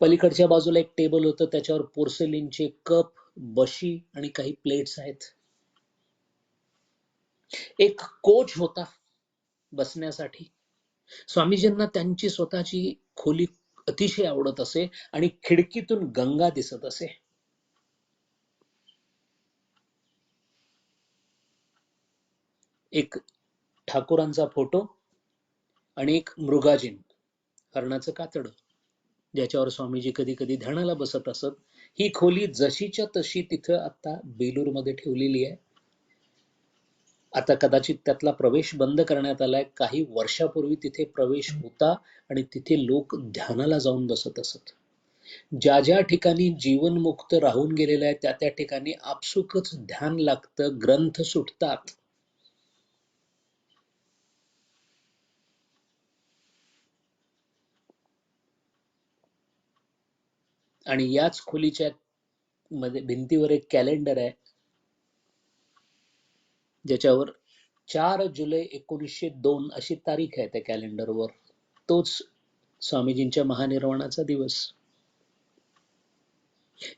पलीकडच्या बाजूला एक टेबल होतं, त्याच्यावर पोर्सेलिनचे कप, बशी आणि काही प्लेट्स आहेत. एक कोच होता बसण्यासाठी. स्वामीजींना त्यांची स्वतःची खोली अतिशय आवडत असे आणि खिडकीतून गंगा दिसत असे. एक ठाकूरांचा फोटो आणि एक मृगाजीन, हरणाचं कातड, ज्याच्यावर स्वामीजी कधी कधी ध्यानाला बसत असत. ही खोली जशीच्या तशी तिथं आता बेलूरमध्ये ठेवलेली आहे. आता कदाचित त्यातला प्रवेश बंद करण्यात आलाय. काही वर्षापूर्वी तिथे प्रवेश होता आणि तिथे लोक ध्यानाला जाऊन बसत असत. ज्या ज्या ठिकाणी जीवनमुक्त राहून गेलेलं आहे त्या त्या ठिकाणी आपसुकच ध्यान लागतं, ग्रंथ सुटतात. आणि याच खोलीच्या मध्ये भिंतीवर एक कॅलेंडर आहे, ज्याच्यावर 4 जुलै 1902 अशी तारीख आहे त्या कॅलेंडरवर. तोच स्वामीजींच्या महानिर्वाणाचा दिवस.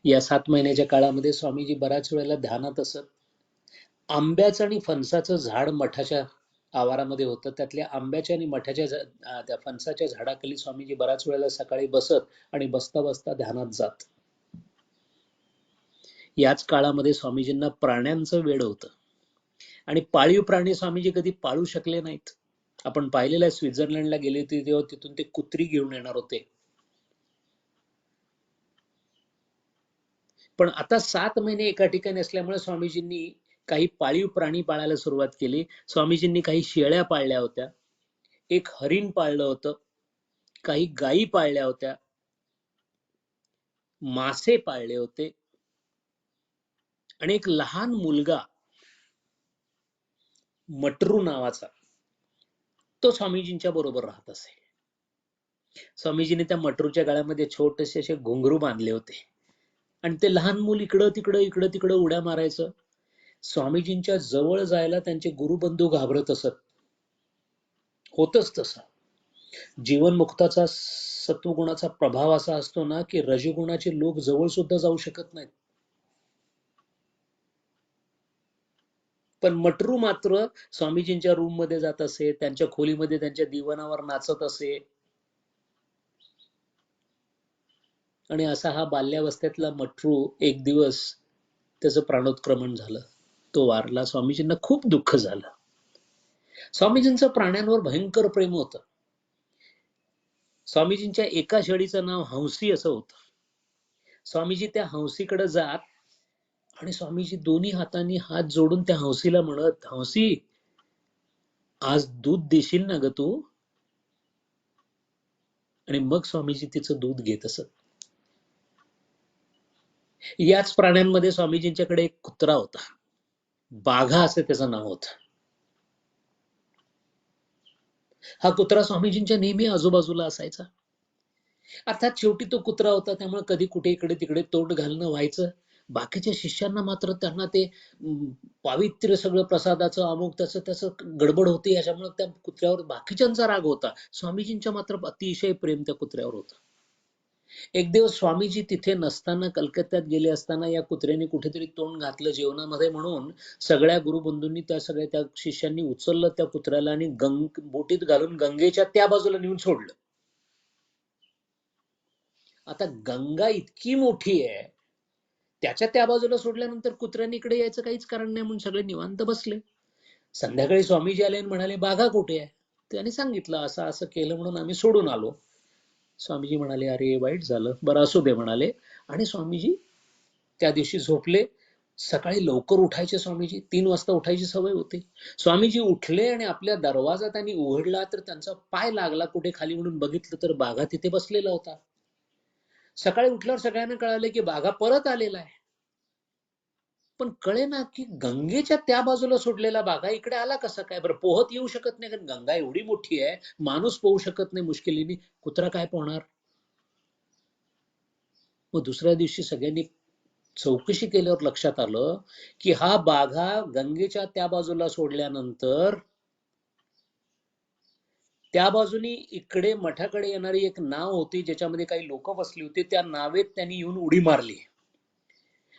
या 7 महिन्याच्या काळामध्ये स्वामीजी बऱ्याच वेळेला ध्यानात असत. आंब्याचं आणि फणसाचं झाड मठाच्या आवारामध्ये होतं. त्यातल्या आंब्याच्या आणि मठाच्या त्या फणसाच्या झाडाखाली स्वामीजी बऱ्याच वेळेला सकाळी बसत आणि बसता बसता ध्यानात जात. याच काळामध्ये स्वामीजींना प्राण्यांचं वेड होतं आणि पाळीव प्राणी स्वामीजी कधी पाळू शकले नाहीत. आपण पाहिलेलं आहे, स्वित्झर्लंडला गेले होते तेव्हा तिथून ते कुत्री घेऊन येणार होते. पण आता 7 महिने एका ठिकाणी असल्यामुळे स्वामीजींनी काही पाळीव प्राणी पाळायला सुरुवात केली. स्वामीजींनी काही शेळ्या पाळल्या होत्या, एक हरिण पाळलं होतं, काही गायी पाळल्या होत्या, मासे पाळले होते आणि एक लहान मुलगा मटरू नावाचा, तो स्वामीजींच्या बरोबर राहत असे. स्वामीजींनी त्या मटरूच्या गळ्यामध्ये छोटेसे असे घुंगरू बांधले होते आणि ते लहान मूल इकडं तिकडं उड्या मारायचं. स्वामीजींच्या जवळ जायला त्यांचे गुरुबंधू घाबरत असत. होतच तसं. जीवनमुक्ताचा सत्वगुणाचा प्रभाव असा असतो ना, की रजगुणाचे लोक जवळ सुद्धा जाऊ शकत नाहीत. पण मटरू मात्र स्वामीजींच्या रूम मध्ये जात असे, त्यांच्या खोलीमध्ये त्यांच्या दिवाणावर नाचत असे. आणि असा हा बाल्यावस्थेतला मटरू एक दिवस त्याचं प्राणोत्क्रमण झालं, तो वारला. स्वामीजींना खूप दुःख झालं. स्वामीजींचं प्राण्यांवर भयंकर प्रेम होतं. स्वामीजींच्या एका शेळीचं नाव हंसी असं होतं. स्वामीजी त्या हंसीकडे जात आणि स्वामीजी दोन्ही हातांनी हात जोडून त्या हंसीला म्हणत, हंसी, आज दूध देशील ना ग तू? आणि मग स्वामीजी तिचं दूध घेत असत. याच प्राण्यांमध्ये स्वामीजींच्याकडे एक कुत्रा होता, बाघा असे त्याचं नाव होतं. हा कुत्रा स्वामीजींच्या नेहमी आजूबाजूला असायचा. अर्थात शेवटी तो कुत्रा होता, त्यामुळे कधी कुठे इकडे तिकडे तोंड घालणं व्हायचं. बाकीच्या शिष्यांना मात्र त्यांना ते पावित्र्य सगळं प्रसादाचं अमुक त्याचं गडबड होती, याच्यामुळे त्या कुत्र्यावर बाकीच्यांचा राग होता. स्वामीजींच्या मात्र अतिशय प्रेम त्या कुत्र्यावर होतं. एक दिवस स्वामीजी तिथे नसताना, कलकत्त्यात गेले असताना, या कुत्र्याने कुठेतरी तोंड घातलं जेवणामध्ये म्हणून सगळ्या गुरुबंधूंनी त्या शिष्यांनी उचललं त्या कुत्र्याला आणि बोटीत घालून गंगेच्या त्या बाजूला नेऊन सोडलं. आता गंगा इतकी मोठी आहे, त्याच्या त्या बाजूला सोडल्यानंतर कुत्र्याने इकडे यायचं काहीच कारण नाही म्हणून सगळे निवांत बसले. संध्याकाळी स्वामीजी आले आणि म्हणाले, बाघा कुठे आहे? त्याने सांगितलं, असं असं केलं म्हणून आम्ही सोडून आलो. स्वामीजी म्हणाले, अरे वाईट झालं, बरं असू दे म्हणाले. आणि स्वामीजी त्या दिवशी झोपले. सकाळी लवकर उठायचे स्वामीजी, 3 वाजता उठायची सवय होती. स्वामीजी उठले आणि आपल्या दरवाजा त्यांनी उघडला तर त्यांचा पाय लागला कुठे खाली, म्हणून बघितलं तर बाघा तिथे बसलेला होता. सकाळी उठल्यावर सगळ्यांना कळाले की बाघा परत आलेला आहे. पण कळे ना की गंगेच्या त्या बाजूला सोडलेला बाघा इकडे आला कसा काय? बरं, पोहत येऊ शकत नाही कारण गंगा एवढी मोठी आहे, माणूस पोहू शकत नाही मुश्किलीने, कुत्रा काय पोहणार? मग दुसऱ्या दिवशी सगळ्यांनी चौकशी केल्यावर लक्षात आलं की हा बाघा गंगेच्या त्या बाजूला सोडल्यानंतर त्या बाजूनी इकडे मठाकडे येणारी एक नाव होती ज्याच्यामध्ये काही लोक बसली होती, त्या नावेत त्यांनी येऊन उडी मारली.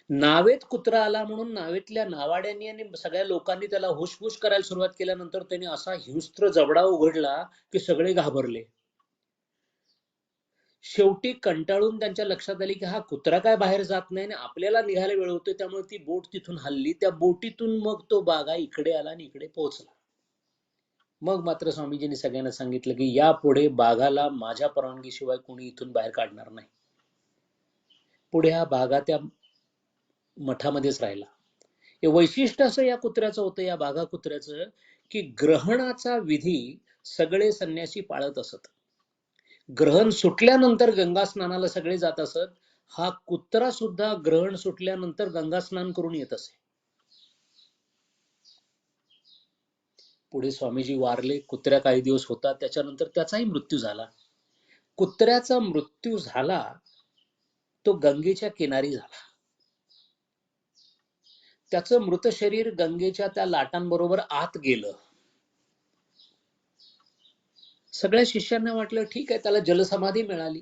नावेत कुत्रा आला म्हणून नावेतल्या नावाड्यांनी आणि सगळ्या लोकांनी त्याला हुशफुश करायला सुरुवात केल्यानंतर त्याने असा हिंस्त्र जबडा उघडला की सगळे घाबरले. शेवटी कंटाळून त्यांच्या लक्षात आली की हा कुत्रा काय बाहेर जात नाही आणि आपल्याला निघायला वेळ होतोय, त्यामुळे ती बोट तिथून हलली. त्या बोटीतून मग तो बाघा इकडे आला आणि इकडे पोहोचला. मग मात्र स्वामीजींनी सगळ्यांना सांगितलं की यापुढे बाघाला माझ्या परवानगीशिवाय कोणी इथून बाहेर काढणार नाही. पुढे हा बाघा त्या मठामध्येच राहिला. हे वैशिष्ट्य असं या कुत्र्याचं होतं, या बाघा कुत्र्याचं, की ग्रहणाचा विधी सगळे संन्यासी पाळत असत. ग्रहण सुटल्यानंतर गंगा स्नानाला सगळे जात असत. हा कुत्रा सुद्धा ग्रहण सुटल्यानंतर गंगा स्नान करून येत असे. पुढे स्वामीजी वारले. कुत्र्या काही दिवस होता, त्याच्यानंतर त्याचाही मृत्यू झाला. कुत्र्याचा मृत्यू झाला तो गंगेच्या किनारी झाला. त्याचं मृत शरीर गंगेच्या त्या लाटांबरोबर आत गेलं. सगळ्या शिष्यांना वाटलं ठीक आहे, त्याला जलसमाधी मिळाली.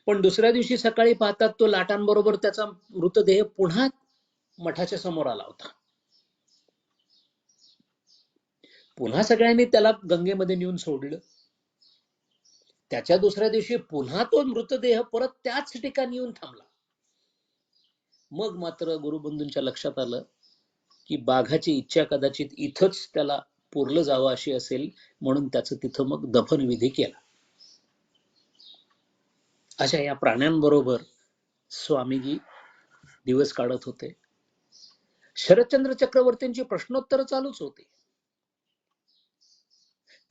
पण दुसऱ्या दिवशी सकाळी पाहतात तो लाटांबरोबर त्याचा मृतदेह पुन्हा मठाच्या समोर आला होता. पुन्हा सगळ्यांनी त्याला गंगेमध्ये नेऊन सोडलं. त्याच्या दुसऱ्या दिवशी पुन्हा तो मृतदेह परत त्याच ठिकाणी येऊन थांबला. मग मात्र गुरुबंधूंच्या लक्षात आलं की बाघाची इच्छा कदाचित इथंच त्याला पुरलं जावं अशी असेल, म्हणून त्याचं तिथं मग दफनविधी केला. अशा या प्राण्यांबरोबर स्वामीजी दिवस काढत होते. शरदचंद्र चक्रवर्तींची प्रश्नोत्तर चालूच होते.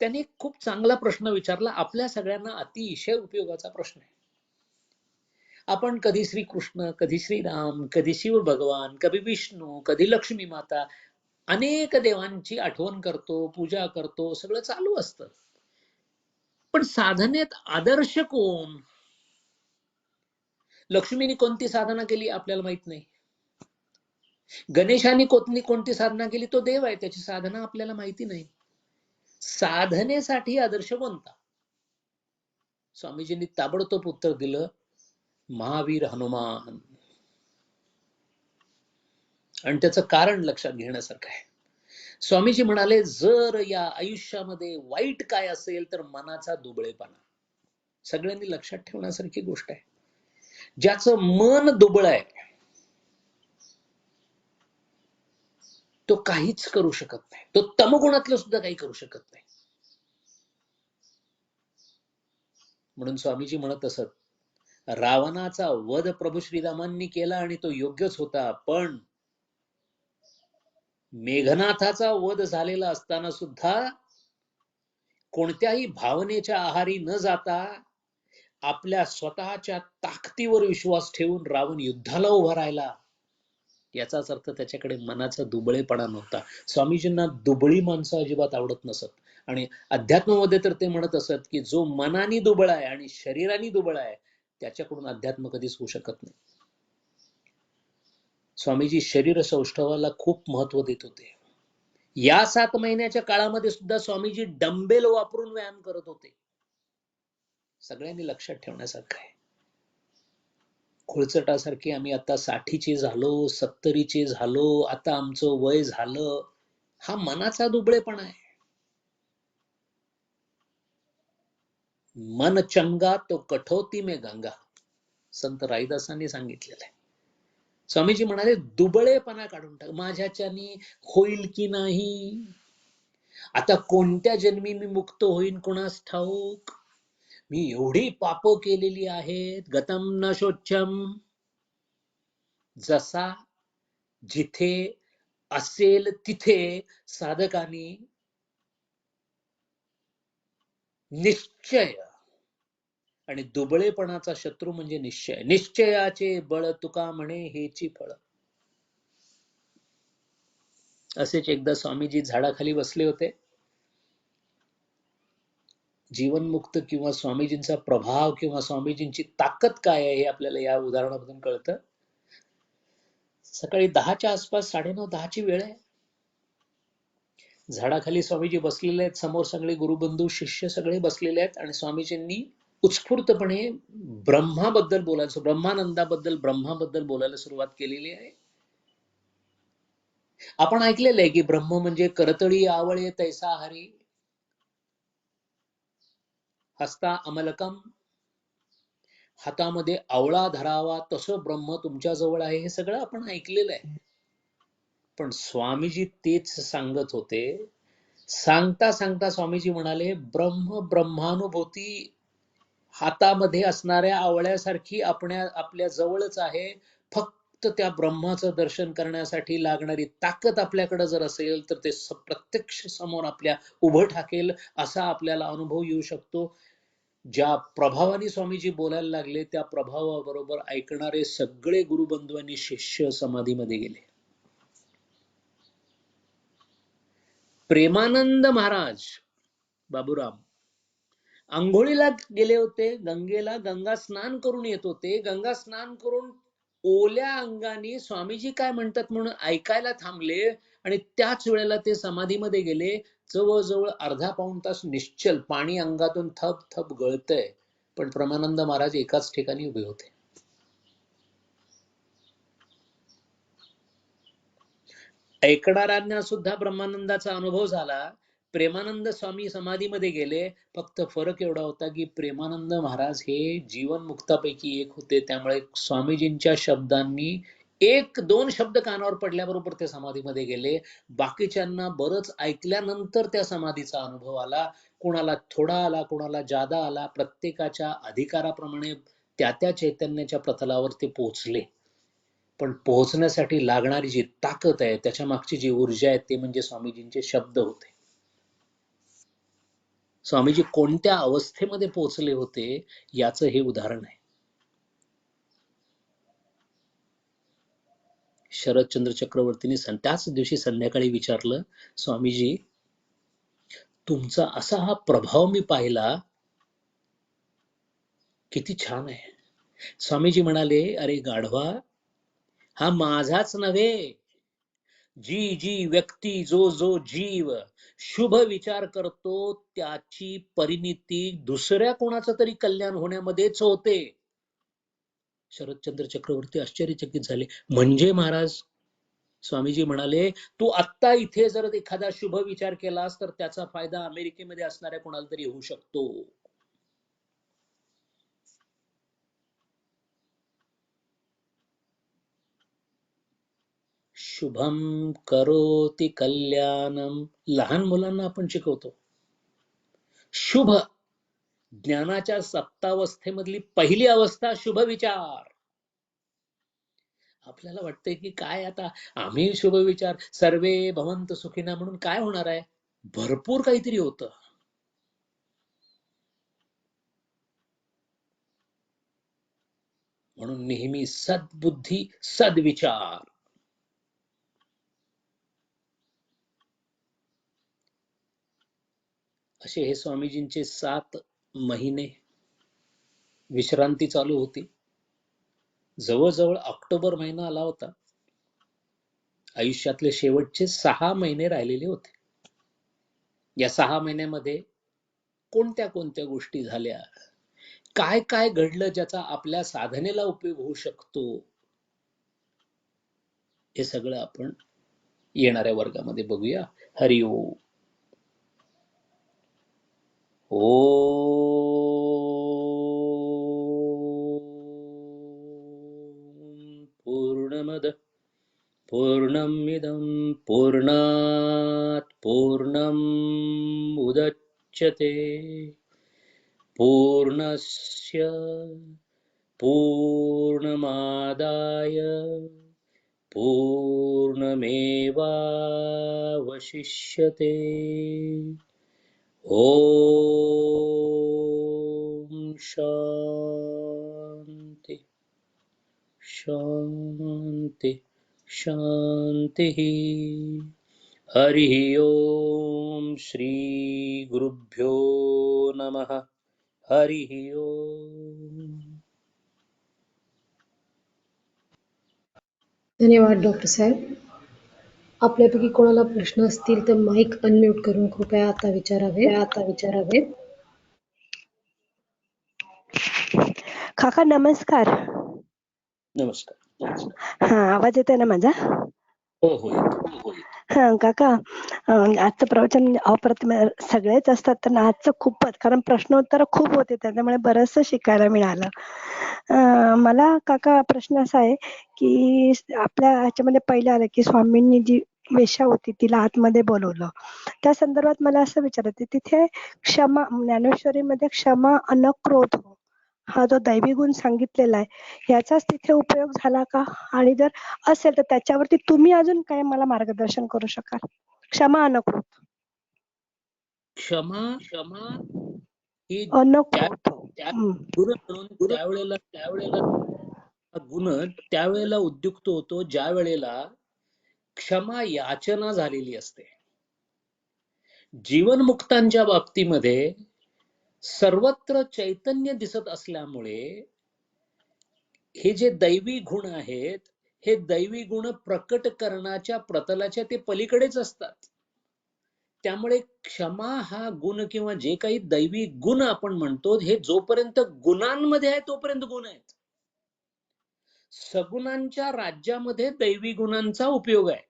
त्यांनी खूप चांगला प्रश्न विचारला, आपल्या सगळ्यांना अतिशय उपयोगाचा प्रश्न आहे. आपण कधी श्रीकृष्ण, कधी श्रीराम, कधी शिव भगवान, कधी विष्णू, कधी लक्ष्मी माता, अनेक देवांची आठवण करतो, पूजा करतो, सगळं चालू असतं. पण साधनेत आदर्श कोण? लक्ष्मीने कोणती साधना केली आपल्याला माहित नाही. गणेशाने कोणती साधना केली, तो देव आहे, त्याची साधना आपल्याला माहिती नाही. साधनेसाठी आदर्श कोणता? स्वामीजींनी ताबडतोब उत्तर दिलं, महावीर हनुमान. आणि त्याचं कारण लक्षात घेण्यासारखं आहे. स्वामीजी म्हणाले, जर या आयुष्यामध्ये वाईट काय असेल तर मनाचा दुबळेपणा. सगळ्यांनी लक्षात ठेवण्यासारखी गोष्ट आहे. ज्याचं मन दुबळ आहे तो काहीच करू शकत नाही. तो तमगुणातलं सुद्धा काही करू शकत नाही. म्हणून स्वामीजी म्हणत असत, रावणाचा वध प्रभू श्रीरामांनी केला आणि तो योग्यच होता, पण मेघनाथाचा वध झालेला असताना सुद्धा कोणत्याही भावनेच्या आहारी न जाता आपल्या स्वतःच्या ताकदीवर विश्वास ठेवून रावण युद्धाला उभा राहिला. याचाच अर्थ त्याच्याकडे मनाचा दुबळेपणा नव्हता. स्वामीजींना दुबळी माणसं अजिबात आवडत नसत. आणि अध्यात्मामध्ये तर ते म्हणत असत की जो मनाने दुबळ आहे आणि शरीराने दुबळ आहे त्याच्याकडून अध्यात्म कधीच होऊ शकत नाही. स्वामीजी शरीर सौष्ठवाला खूप महत्व देत होते. या 7 महिन्याच्या काळामध्ये सुद्धा स्वामीजी डंबेल वापरून व्यायाम करत होते. सगळ्यांनी लक्षात ठेवण्यासारखं आहे. खुळचटासारखी आम्ही आता 60ची झालो, 70ची झालो, आता आमचं वय झालं, हा मनाचा दुबळेपणा आहे. मन चंगा तो कठोती में गंगा, संत राईदासांनी सांगितलेलं आहे. स्वामीजी म्हणाले, दुबळेपणा काढून टाक. माझ्याच्यानी होईल की नाही, आता कोणत्या जन्मी मी मुक्त होईन कोणास ठाऊक. मी एवढी पाप केलेली आहेत. गतम न शोच्यम. जसा जिथे असेल तिथे साधकांनी निश्चय, आणि दुबळेपणाचा शत्रू म्हणजे निश्चय. निश्चयाचे बळ तुका म्हणे हेची फळ. असेच एकदा स्वामीजी झाडाखाली बसले होते. जीवनमुक्त किंवा स्वामीजींचा प्रभाव किंवा स्वामीजींची ताकद काय आहे हे आपल्याला या उदाहरणामधून कळतं. सकाळी 10च्या आसपास, 9:30-10ची वेळ आहे. झाडाखाली स्वामीजी बसलेले आहेत. समोर सगळे गुरुबंधू शिष्य सगळे बसलेले आहेत आणि स्वामीजींनी उत्स्फूर्तपणे ब्रह्माबद्दल बोलायला सुरुवात केलेली आहे. आपण ऐकलेलं आहे की ब्रह्म म्हणजे करतळी आवळे तैसा हरी, हस्ता अमलकम, हातामध्ये आवळा धरावा तसं ब्रह्म तुमच्या जवळ आहे. हे सगळं आपण ऐकलेलं आहे. पण स्वामीजी तेच सांगत होते. सांगता सांगता स्वामीजी म्हणाले, ब्रह्मानुभूती हातामध्ये असणाऱ्या आवळ्यासारखी आपल्या जवळच आहे. फक्त त्या ब्रह्माचं दर्शन करण्यासाठी लागणारी ताकद आपल्याकडे जर असेल तर ते प्रत्यक्ष समोर आपल्या उभं ठाकेल असा आपल्याला अनुभव येऊ शकतो. ज्या प्रभावाने स्वामीजी बोलायला लागले त्या प्रभावाबरोबर ऐकणारे सगळे गुरुबंधू आणि शिष्य समाधीमध्ये गेले. प्रेमानंद महाराज बाबूराम अंघोळीला गेले होते. गंगा स्नान करून येत होते. गंगा स्नान करून ओल्या अंगाने स्वामीजी काय म्हणतात म्हणून ऐकायला थांबले आणि त्याच वेळेला ते समाधीमध्ये गेले. जवळजवळ अर्धा पाऊण तास निश्चल पाणी अंगातून थप थप गळतंय, पण प्रेमानंद महाराज एकाच ठिकाणी उभे होते. ऐकणाऱ्यांना सुद्धा ब्रह्मानंदाचा अनुभव झाला. प्रेमानंद स्वामी समाधीमध्ये गेले. फक्त फरक एवढा होता की प्रेमानंद महाराज हे जीवन मुक्तापैकी एक होते. त्यामुळे स्वामीजींच्या शब्दांनी 1-2 शब्द कानावर पडल्याबरोबर ते समाधीमध्ये गेले. बाकीच्यांना बरंच ऐकल्यानंतर त्या समाधीचा अनुभव आला. कोणाला थोडा आला, कोणाला जादा आला. प्रत्येकाच्या अधिकाराप्रमाणे त्या चैतन्याच्या प्रतलावर ते पोहोचले. पण पोहोचण्यासाठी लागणारी जी ताकद आहे, त्याच्या मागची जी ऊर्जा आहे, ते म्हणजे स्वामीजींचे शब्द होते. स्वामीजी कोणत्या अवस्थेमध्ये पोहोचले होते याचं हे उदाहरण आहे. शरदचंद्र चक्रवर्तींनी त्याच दिवशी संध्याकाळी विचारलं, स्वामीजी तुमचा असा हा प्रभाव मी पाहिला, किती छान आहे. स्वामीजी म्हणाले, अरे गाढवा, हा माझाच नव्हे, जी जी व्यक्ती जो जीव शुभ विचार करतो त्याची परिणिती दुसऱ्या कोणाचं तरी कल्याण होण्यामध्येच होते. शरदचंद्र चक्रवर्ती आश्चर्यचकित झाले. म्हणजे महाराज? स्वामीजी म्हणाले, तू आत्ता इथे जर एखादा शुभ विचार केलास तर त्याचा फायदा अमेरिकेमध्ये असणाऱ्या कोणाला तरी होऊ शकतो. शुभम करोति कल्याणम लहान मुलांना आपण शिकवतो. शुभ ज्ञानाच्या सप्तावस्थेमधली पहिली अवस्था शुभ विचार. आपल्याला वाटतंय की काय आता आम्ही शुभ विचार सर्वे भवंत सुखिना म्हणून काय होणार आहे? भरपूर काहीतरी होतं. म्हणून नेहमी सद्बुद्धी सद्विचार. असे हे स्वामीजींचे 7 महिने विश्रांती चालू होती. जवळजवळ ऑक्टोबर महिना आला होता. आयुष्यातले शेवटचे 6 महिने राहिलेले होते. या 6 महिन्यामध्ये कोणत्या कोणत्या गोष्टी झाल्या, काय काय घडलं ज्याचा आपल्या साधनेला उपयोग होऊ शकतो, हे सगळं आपण येणाऱ्या वर्गामध्ये बघूया. हरिओम. पूर्णमद पूर्णमिदं पूर्णात् पूर्णमुदच्यते पूर्णस्य पूर्णमादाय पूर्णमेवावशिष्यते. ओम शांति शांति शांति. हरिः ओम श्री गुरुभ्यो नमः. हरिः ओम. धन्यवाद डॉक्टर साहेब. आपल्यापैकी कोणाला प्रश्न असतील तर माईक अनम्यूट करून कृपया आता विचारावे. काका नमस्कार. नमस्कार. हा, आवाज येतोय ना माझा? हो येतो. हा काका, आजचं प्रवचन म्हणजे अप्रतिम. सगळेच असतात तर आजचं खूपच, कारण प्रश्नोत्तर खूप होते, त्याच्यामुळे बरचसं शिकायला मिळालं. मला काका प्रश्न असा आहे की आपल्या ह्याच्यामध्ये पहिलं आलं की स्वामींनी जी वेश्या होती तिला आतमध्ये बोलवलं, त्या संदर्भात मला असं विचारायचं, तिथे क्षमा, ज्ञानेश्वरीमध्ये क्षमा अन क्रोध हा जो दैवी गुण सांगितलेला आहे याचाच तिथे उपयोग झाला का? आणि जर असेल तर त्याच्यावरती तुम्ही अजून काय मला मार्गदर्शन करू शकाल? क्षमा अन क्रोध. क्षमा ही अन त्या क्रोध. गुण म्हणून त्यावेळेला गुण त्यावेळेला उद्युक्त होतो ज्या वेळेला क्षमा याचना झालेली असते. जीवनमुक्तांच्या बाबतीमध्ये सर्वत्र चैतन्य दिसत असल्यामुळे हे जे दैवी गुण आहेत, हे दैवी गुण प्रकट करण्याच्या प्रतलाच्या ते पलीकडेच असतात. त्यामुळे क्षमा हा गुण किंवा जे काही दैवी गुण आपण म्हणतो, हे जोपर्यंत गुणांमध्ये आहे तोपर्यंत गुण आहेत. सगुणांच्या राज्यामध्ये दैवी गुणांचा उपयोग आहे.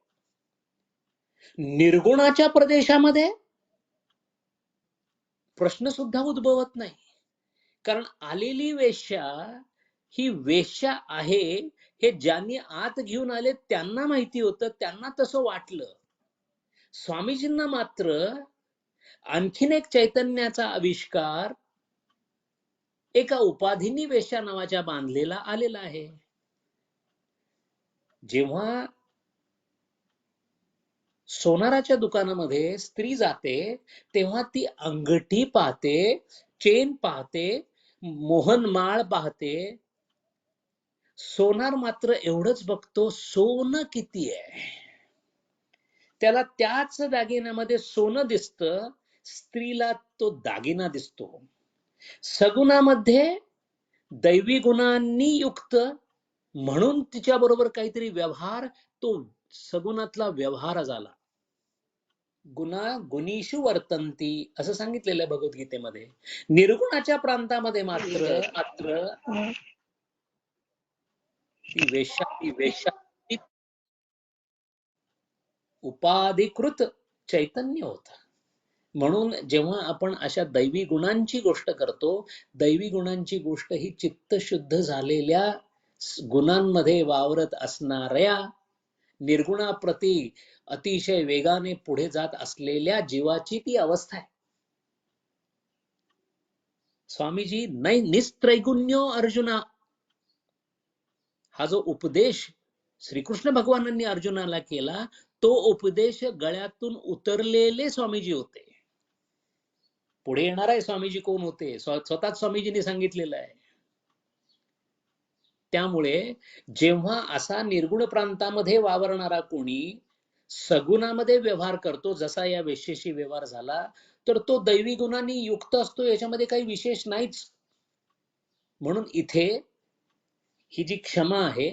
निर्गुणाच्या प्रदेशामध्ये प्रश्न सुद्धा उद्भवत नाही. कारण आलेली वेश्या ही वेश्या आहे हे ज्यांनी आत घेऊन आले त्यांना माहिती होतं, त्यांना तसं वाटलं. स्वामीजींना मात्र आणखीन एक चैतन्याचा आविष्कार एका उपाधीनी वेश्या नावाच्या बांधलेला आलेला आहे. जेव्हा सोनाराच्या दुकानामध्ये स्त्री जाते तेव्हा ती अंगठी पाहते, चेन पाहते, मोहनमाळ पाहते. सोनार मात्र एवढंच बघतो, सोनं किती आहे. त्याला त्याच दागिन्यामध्ये सोनं दिसतं, स्त्रीला तो दागिना दिसतो. सगुणामध्ये दैवी गुणांनी युक्त म्हणून तिच्या बरोबर काहीतरी व्यवहार, तो सगुणातला व्यवहार झाला. गुणा गुणीषु वर्तंती असं सांगितलेलं आहे भगवद्गीतेमध्ये. निर्गुणाच्या प्रांतामध्ये मात्र ती वेश्या उपाधिकृत चैतन्य होत. म्हणून जेव्हा आपण अशा दैवी गुणांची गोष्ट करतो, दैवी गुणांची गोष्ट ही चित्तशुद्ध झालेल्या गुणांमध्ये वावरत असणाऱ्या निर्गुणाप्रती अतिशय वेगाने पुढे जात असलेल्या जीवाची ती अवस्था आहे. स्वामीजी निस्त्रैगुण्यो अर्जुना हा जो उपदेश श्रीकृष्ण भगवानांनी अर्जुनाला केला, तो उपदेश गळ्यातून उतरलेले स्वामीजी होते. पुढे येणार आहे स्वामीजी कोण होते, स्वतःच स्वामीजींनी सांगितलेलं आहे. त्यामुळे जेव्हा असा निर्गुण प्रांतामध्ये वावरणारा कोणी सगुणामध्ये व्यवहार करतो, जसा या वेश्येशी व्यवहार झाला, तर तो दैवी गुणांनी युक्त असतो, याच्यामध्ये काही विशेष नाहीच. म्हणून इथे ही जी क्षमा आहे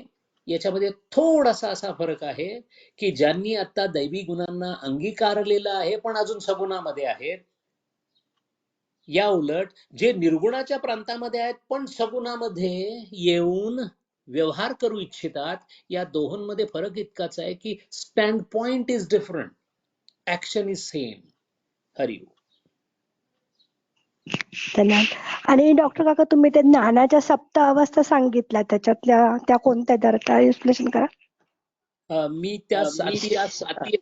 याच्यामध्ये थोडासा असा फरक आहे की ज्यांनी आता दैवी गुणांना अंगीकारलेलं आहे पण अजून सगुणामध्ये आहेत, या उलट जे निर्गुणाच्या प्रांतामध्ये आहेत पण सगुणामध्ये येऊन व्यवहार करू इच्छितात, या दोहोंमध्ये फरक इतकाच आहे की stand point is different, action is same. हरिओम. धन्यवाद. आणि डॉक्टर काका, तुम्ही त्या ज्ञानाच्या सप्त अवस्था सांगितल्या, त्याच्यातल्या त्या कोणत्या, जरा विश्लेषण करा. मी त्या साती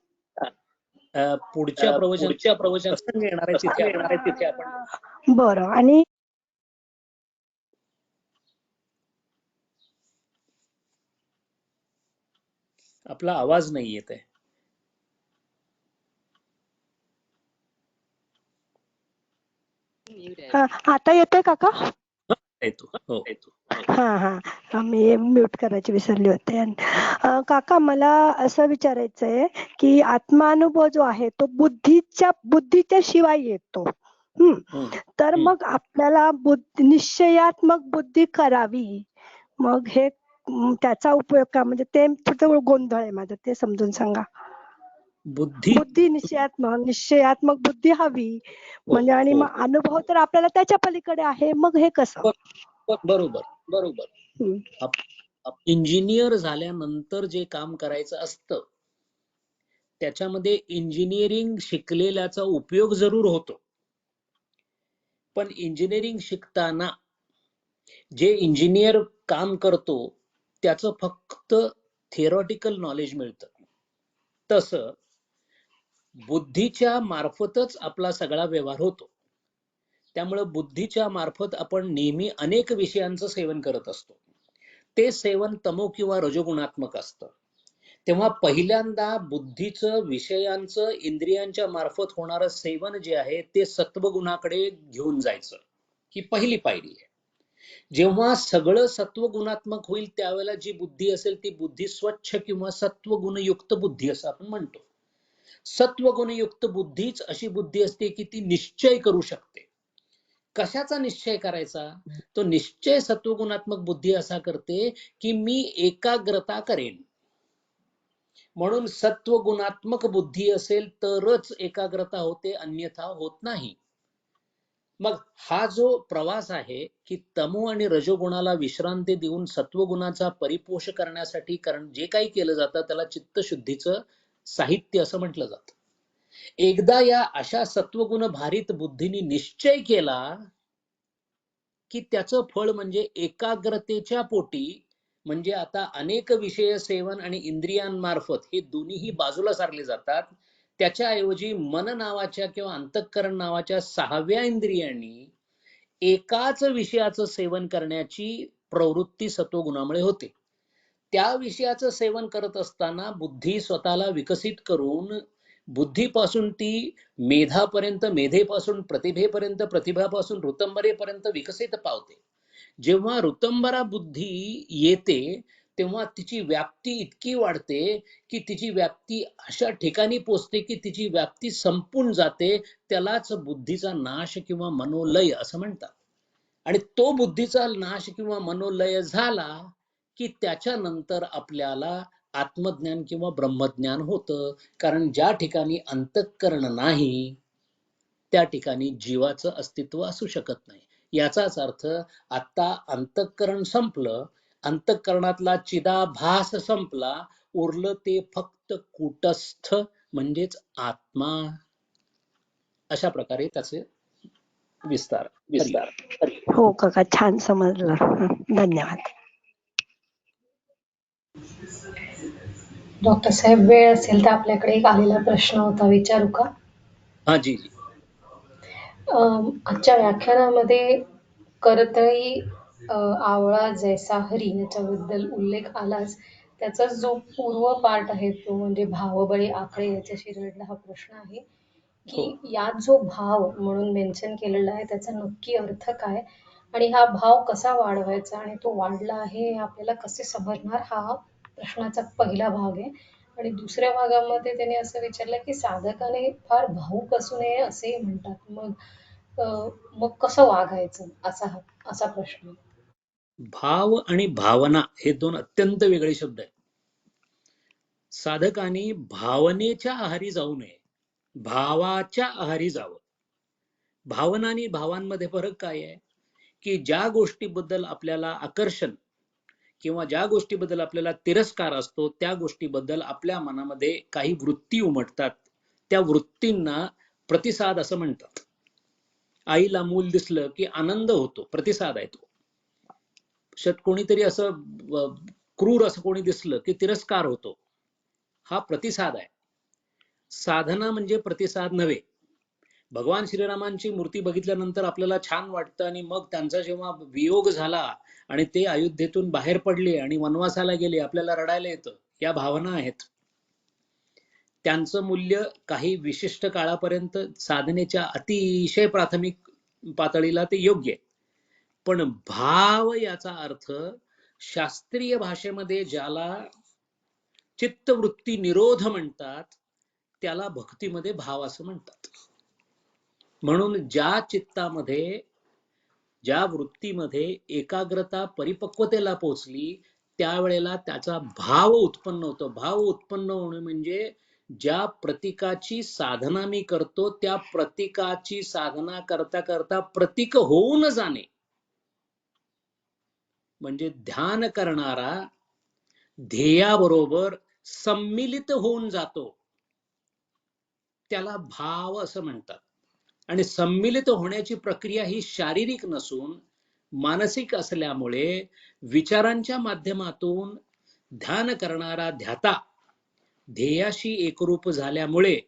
पुढच्या प्रवचन प्रसंग येणार आहे तिथे आपण. बरं. आणि आपला आवाज नाही येत आहे. Muted. हा, आता येतोय काका? येतो. हो. हा मी म्यूट करायची विसरली होते. काका मला असं विचारायचंय की आत्मानुभव जो आहे तो बुद्धीच्या शिवाय येतो. तर मग आपल्याला निश्चयात्मक बुद्धी करावी, मग हे त्याचा उपयोग का, म्हणजे ते थोडं गोंधळ आहे माझं, ते समजून सांगा. बुद्धी निश्चयात्मक बुद्धी हवी म्हणजे, आणि मग अनुभव तर आपल्याला त्याच्या पलीकडे आहे, मग हे कसं? बरोबर. इंजिनियर झाल्यानंतर जे काम करायचं असतं त्याच्यामध्ये इंजिनिअरिंग शिकलेल्याचा उपयोग जरूर होतो, पण इंजिनिअरिंग शिकताना जे इंजिनियर काम करतो त्याचं फक्त थिअरॉटिकल नॉलेज मिळतं. तसं बुद्धीच्या मार्फतच आपला सगळा व्यवहार होतो. त्यामुळे बुद्धीच्या मार्फत आपण नेहमी अनेक विषयांचं सेवन करत असतो. ते सेवन तमो किंवा रजोगुणात्मक असतं. तेव्हा पहिल्यांदा बुद्धीचं, विषयांचं, इंद्रियांच्या मार्फत होणारं सेवन जे आहे ते सत्वगुणाकडे घेऊन जायचं, ही पहिली पायरी आहे. जेव्हा सगळं सत्वगुणात्मक होईल त्यावेळेला जी बुद्धी असेल ती बुद्धी स्वच्छ किंवा सत्वगुणयुक्त बुद्धी असं आपण म्हणतो. सत्वगुणयुक्त बुद्धीच अशी बुद्धी असते की ती निश्चय करू शकते. कशाचा निश्चय करायचा? तो निश्चय सत्वगुणात्मक बुद्धी असा करते की मी एकाग्रता करेन. म्हणून सत्वगुणात्मक बुद्धी असेल तरच एकाग्रता होते, अन्यथा होत नाही. मग हा जो प्रवास आहे की तमो आणि रजोगुणाला विश्रांती देऊन सत्वगुणाचा परिपोष करण्यासाठी जे काही केलं जातं त्याला चित्तशुद्धीचं साहित्य असं म्हटलं जातं. एकदा या अशा सत्वगुण भारित बुद्धीने निश्चय केला की त्याचं फळ म्हणजे एकाग्रतेच्या पोटी, म्हणजे आता अनेक विषय सेवन आणि इंद्रियांमार्फत हे दोन्हीही बाजूला सारले जातात. त्याच्याऐवजी मन नावाच्या किंवा अंतःकरण नावाच्या 6व्या इंद्रियांनी एकाच विषयाचं सेवन करण्याची प्रवृत्ती सत्वगुणामुळे होते. त्या विषयाचं सेवन करत असताना बुद्धी स्वतःला विकसित करून बुद्धीपासून ती मेधापर्यंत, मेधेपासून प्रतिभेपर्यंत, प्रतिभापासून ऋतंभरेपर्यंत विकसित पावते. जेव्हा ऋतंभरा बुद्धी येते तेव्हा तिची व्याप्ती इतकी वाढते की तिची व्याप्ती अशा ठिकाणी पोचते की तिची व्याप्ती संपून जाते. त्यालाच बुद्धीचा नाश किंवा मनोलय असं म्हणतात. आणि तो बुद्धीचा नाश किंवा मनोलय झाला की त्याच्यानंतर आपल्याला आत्मज्ञान किंवा ब्रह्मज्ञान होतं. कारण ज्या ठिकाणी अंतःकरण नाही त्या ठिकाणी जीवाचं अस्तित्व असू शकत नाही. याचाच अर्थ आता अंतःकरण संपलं, अंतःकरणातला चिदाभास संपला, उरलं ते फक्त कूटस्थ म्हणजेच आत्मा. अशा प्रकारे त्याचे विस्तार. हो काका, छान समजलं. धन्यवाद. डॉक्टर साहेब, वेळ असेल तर आपल्याकडे एक आलेला प्रश्न होता, विचारू का? हा जी. आजच्या व्याख्यानामध्ये करतई आवळा जैसा हरी याच्याबद्दल उल्लेख आलाच. त्याचा जो पूर्व पार्ट आहे तो म्हणजे भावबळी आकडे याच्याशी रिलेटेड हा प्रश्न आहे की यात जो भाव म्हणून मेन्शन केलेला आहे त्याचा नक्की अर्थ काय, आणि हा भाव कसा वाढवायचा आणि तो वाढला आहे हे आपल्याला कसे समजणार, हा प्रश्नाचा पहिला भाग आहे. आणि दुसऱ्या भागामध्ये त्याने असं विचारलं की साधकाने फार भावुक असू नये असेही म्हणतात, मग कसं वागायचं, असा प्रश्न. भाव आणि भावना हे दोन अत्यंत वेगळे शब्द आहेत. साधकांनी भावनेच्या आहारी जाऊ नये, भावाच्या आहारी जावं. भावना आणि भावांमध्ये फरक काय आहे की ज्या गोष्टीबद्दल आपल्याला आकर्षण किंवा ज्या गोष्टीबद्दल आपल्याला तिरस्कार असतो त्या गोष्टीबद्दल आपल्या मनामध्ये काही वृत्ती उमटतात. त्या वृत्तींना प्रतिसाद असं म्हणतात. आईला मूल दिसलं की आनंद होतो, प्रतिसाद आहे तो. कोणीतरी असं क्रूर असं कोणी दिसलं की तिरस्कार होतो, हा प्रतिसाद आहे. साधना म्हणजे प्रतिसाद नव्हे. भगवान श्रीरामांची मूर्ती बघितल्यानंतर आपल्याला छान वाटतं आणि मग त्यांचा जेव्हा वियोग झाला आणि ते अयोध्येतून बाहेर पडले आणि वनवासाला गेले, आपल्याला रडायला येतं. या भावना आहेत. त्यांचं मूल्य काही विशिष्ट काळापर्यंत साधनेच्या अतिशय प्राथमिक पातळीला ते योग्य आहे. पण भाव याचा अर्थ शास्त्रीय भाषेमध्ये ज्याला चित्तवृत्ती निरोध म्हणतात त्याला भक्तीमध्ये भाव असं म्हणतात. म्हणून ज्या चित्तामध्ये ज्या वृत्तीमध्ये एकाग्रता परिपक्वतेला पोहोचली त्यावेळेला त्याचा भाव उत्पन्न होतो. भाव उत्पन्न होणे म्हणजे ज्या प्रतीकाची साधना मी करतो त्या प्रतीकाची साधना करता करता प्रतीक होऊन जाणे म्हणजे ध्यान करणारा ध्येयाबरोबर सम्मिलित होऊन जातो त्याला भाव असं म्हणतात. आणि सम्मिलित होण्याची प्रक्रिया ही शारीरिक नसून मानसिक असल्यामुळे विचारांच्या माध्यमातून ध्यान करणारा ध्याता ध्येयाशी एकरूप झाल्यामुळे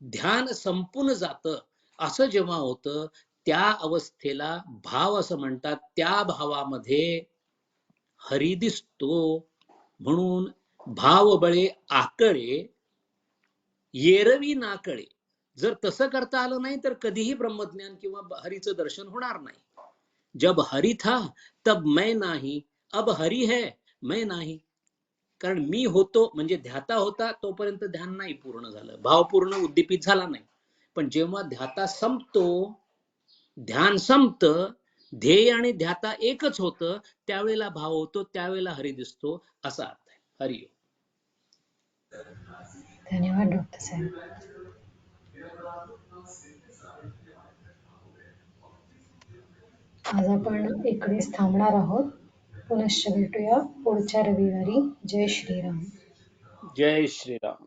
ध्यान संपून जातं असं जेव्हा होतं त्या अवस्थेला भाव असं म्हणतात. त्या भावामध्ये हरी दिसतो. म्हणून भावबळे आकळे येरवी नाकळे. जर तसं करता आलं नाही तर कधीही ब्रह्मज्ञान किंवा हरीचं दर्शन होणार नाही. जब हरी था तब मैं नाही, अब हरी है मैं नाही. कारण मी होतो म्हणजे ध्याता होता तोपर्यंत ध्यान नाही पूर्ण झालं, भाव पूर्ण उद्दीपित झाला नाही. पण जेव्हा ध्याता संपतो, ध्यान संपतं, ध्येय आणि ध्याता एकच होतं, त्यावेळेला भाव होतो, त्यावेळेला हरी दिसतो असा अर्थ आहे. हरी. धन्यवाद डॉक्टर साहेब. आज आपण इकडेच थांबणार आहोत. पुनश्च भेटूया पुढच्या रविवारी. जय श्रीराम. जय श्रीराम.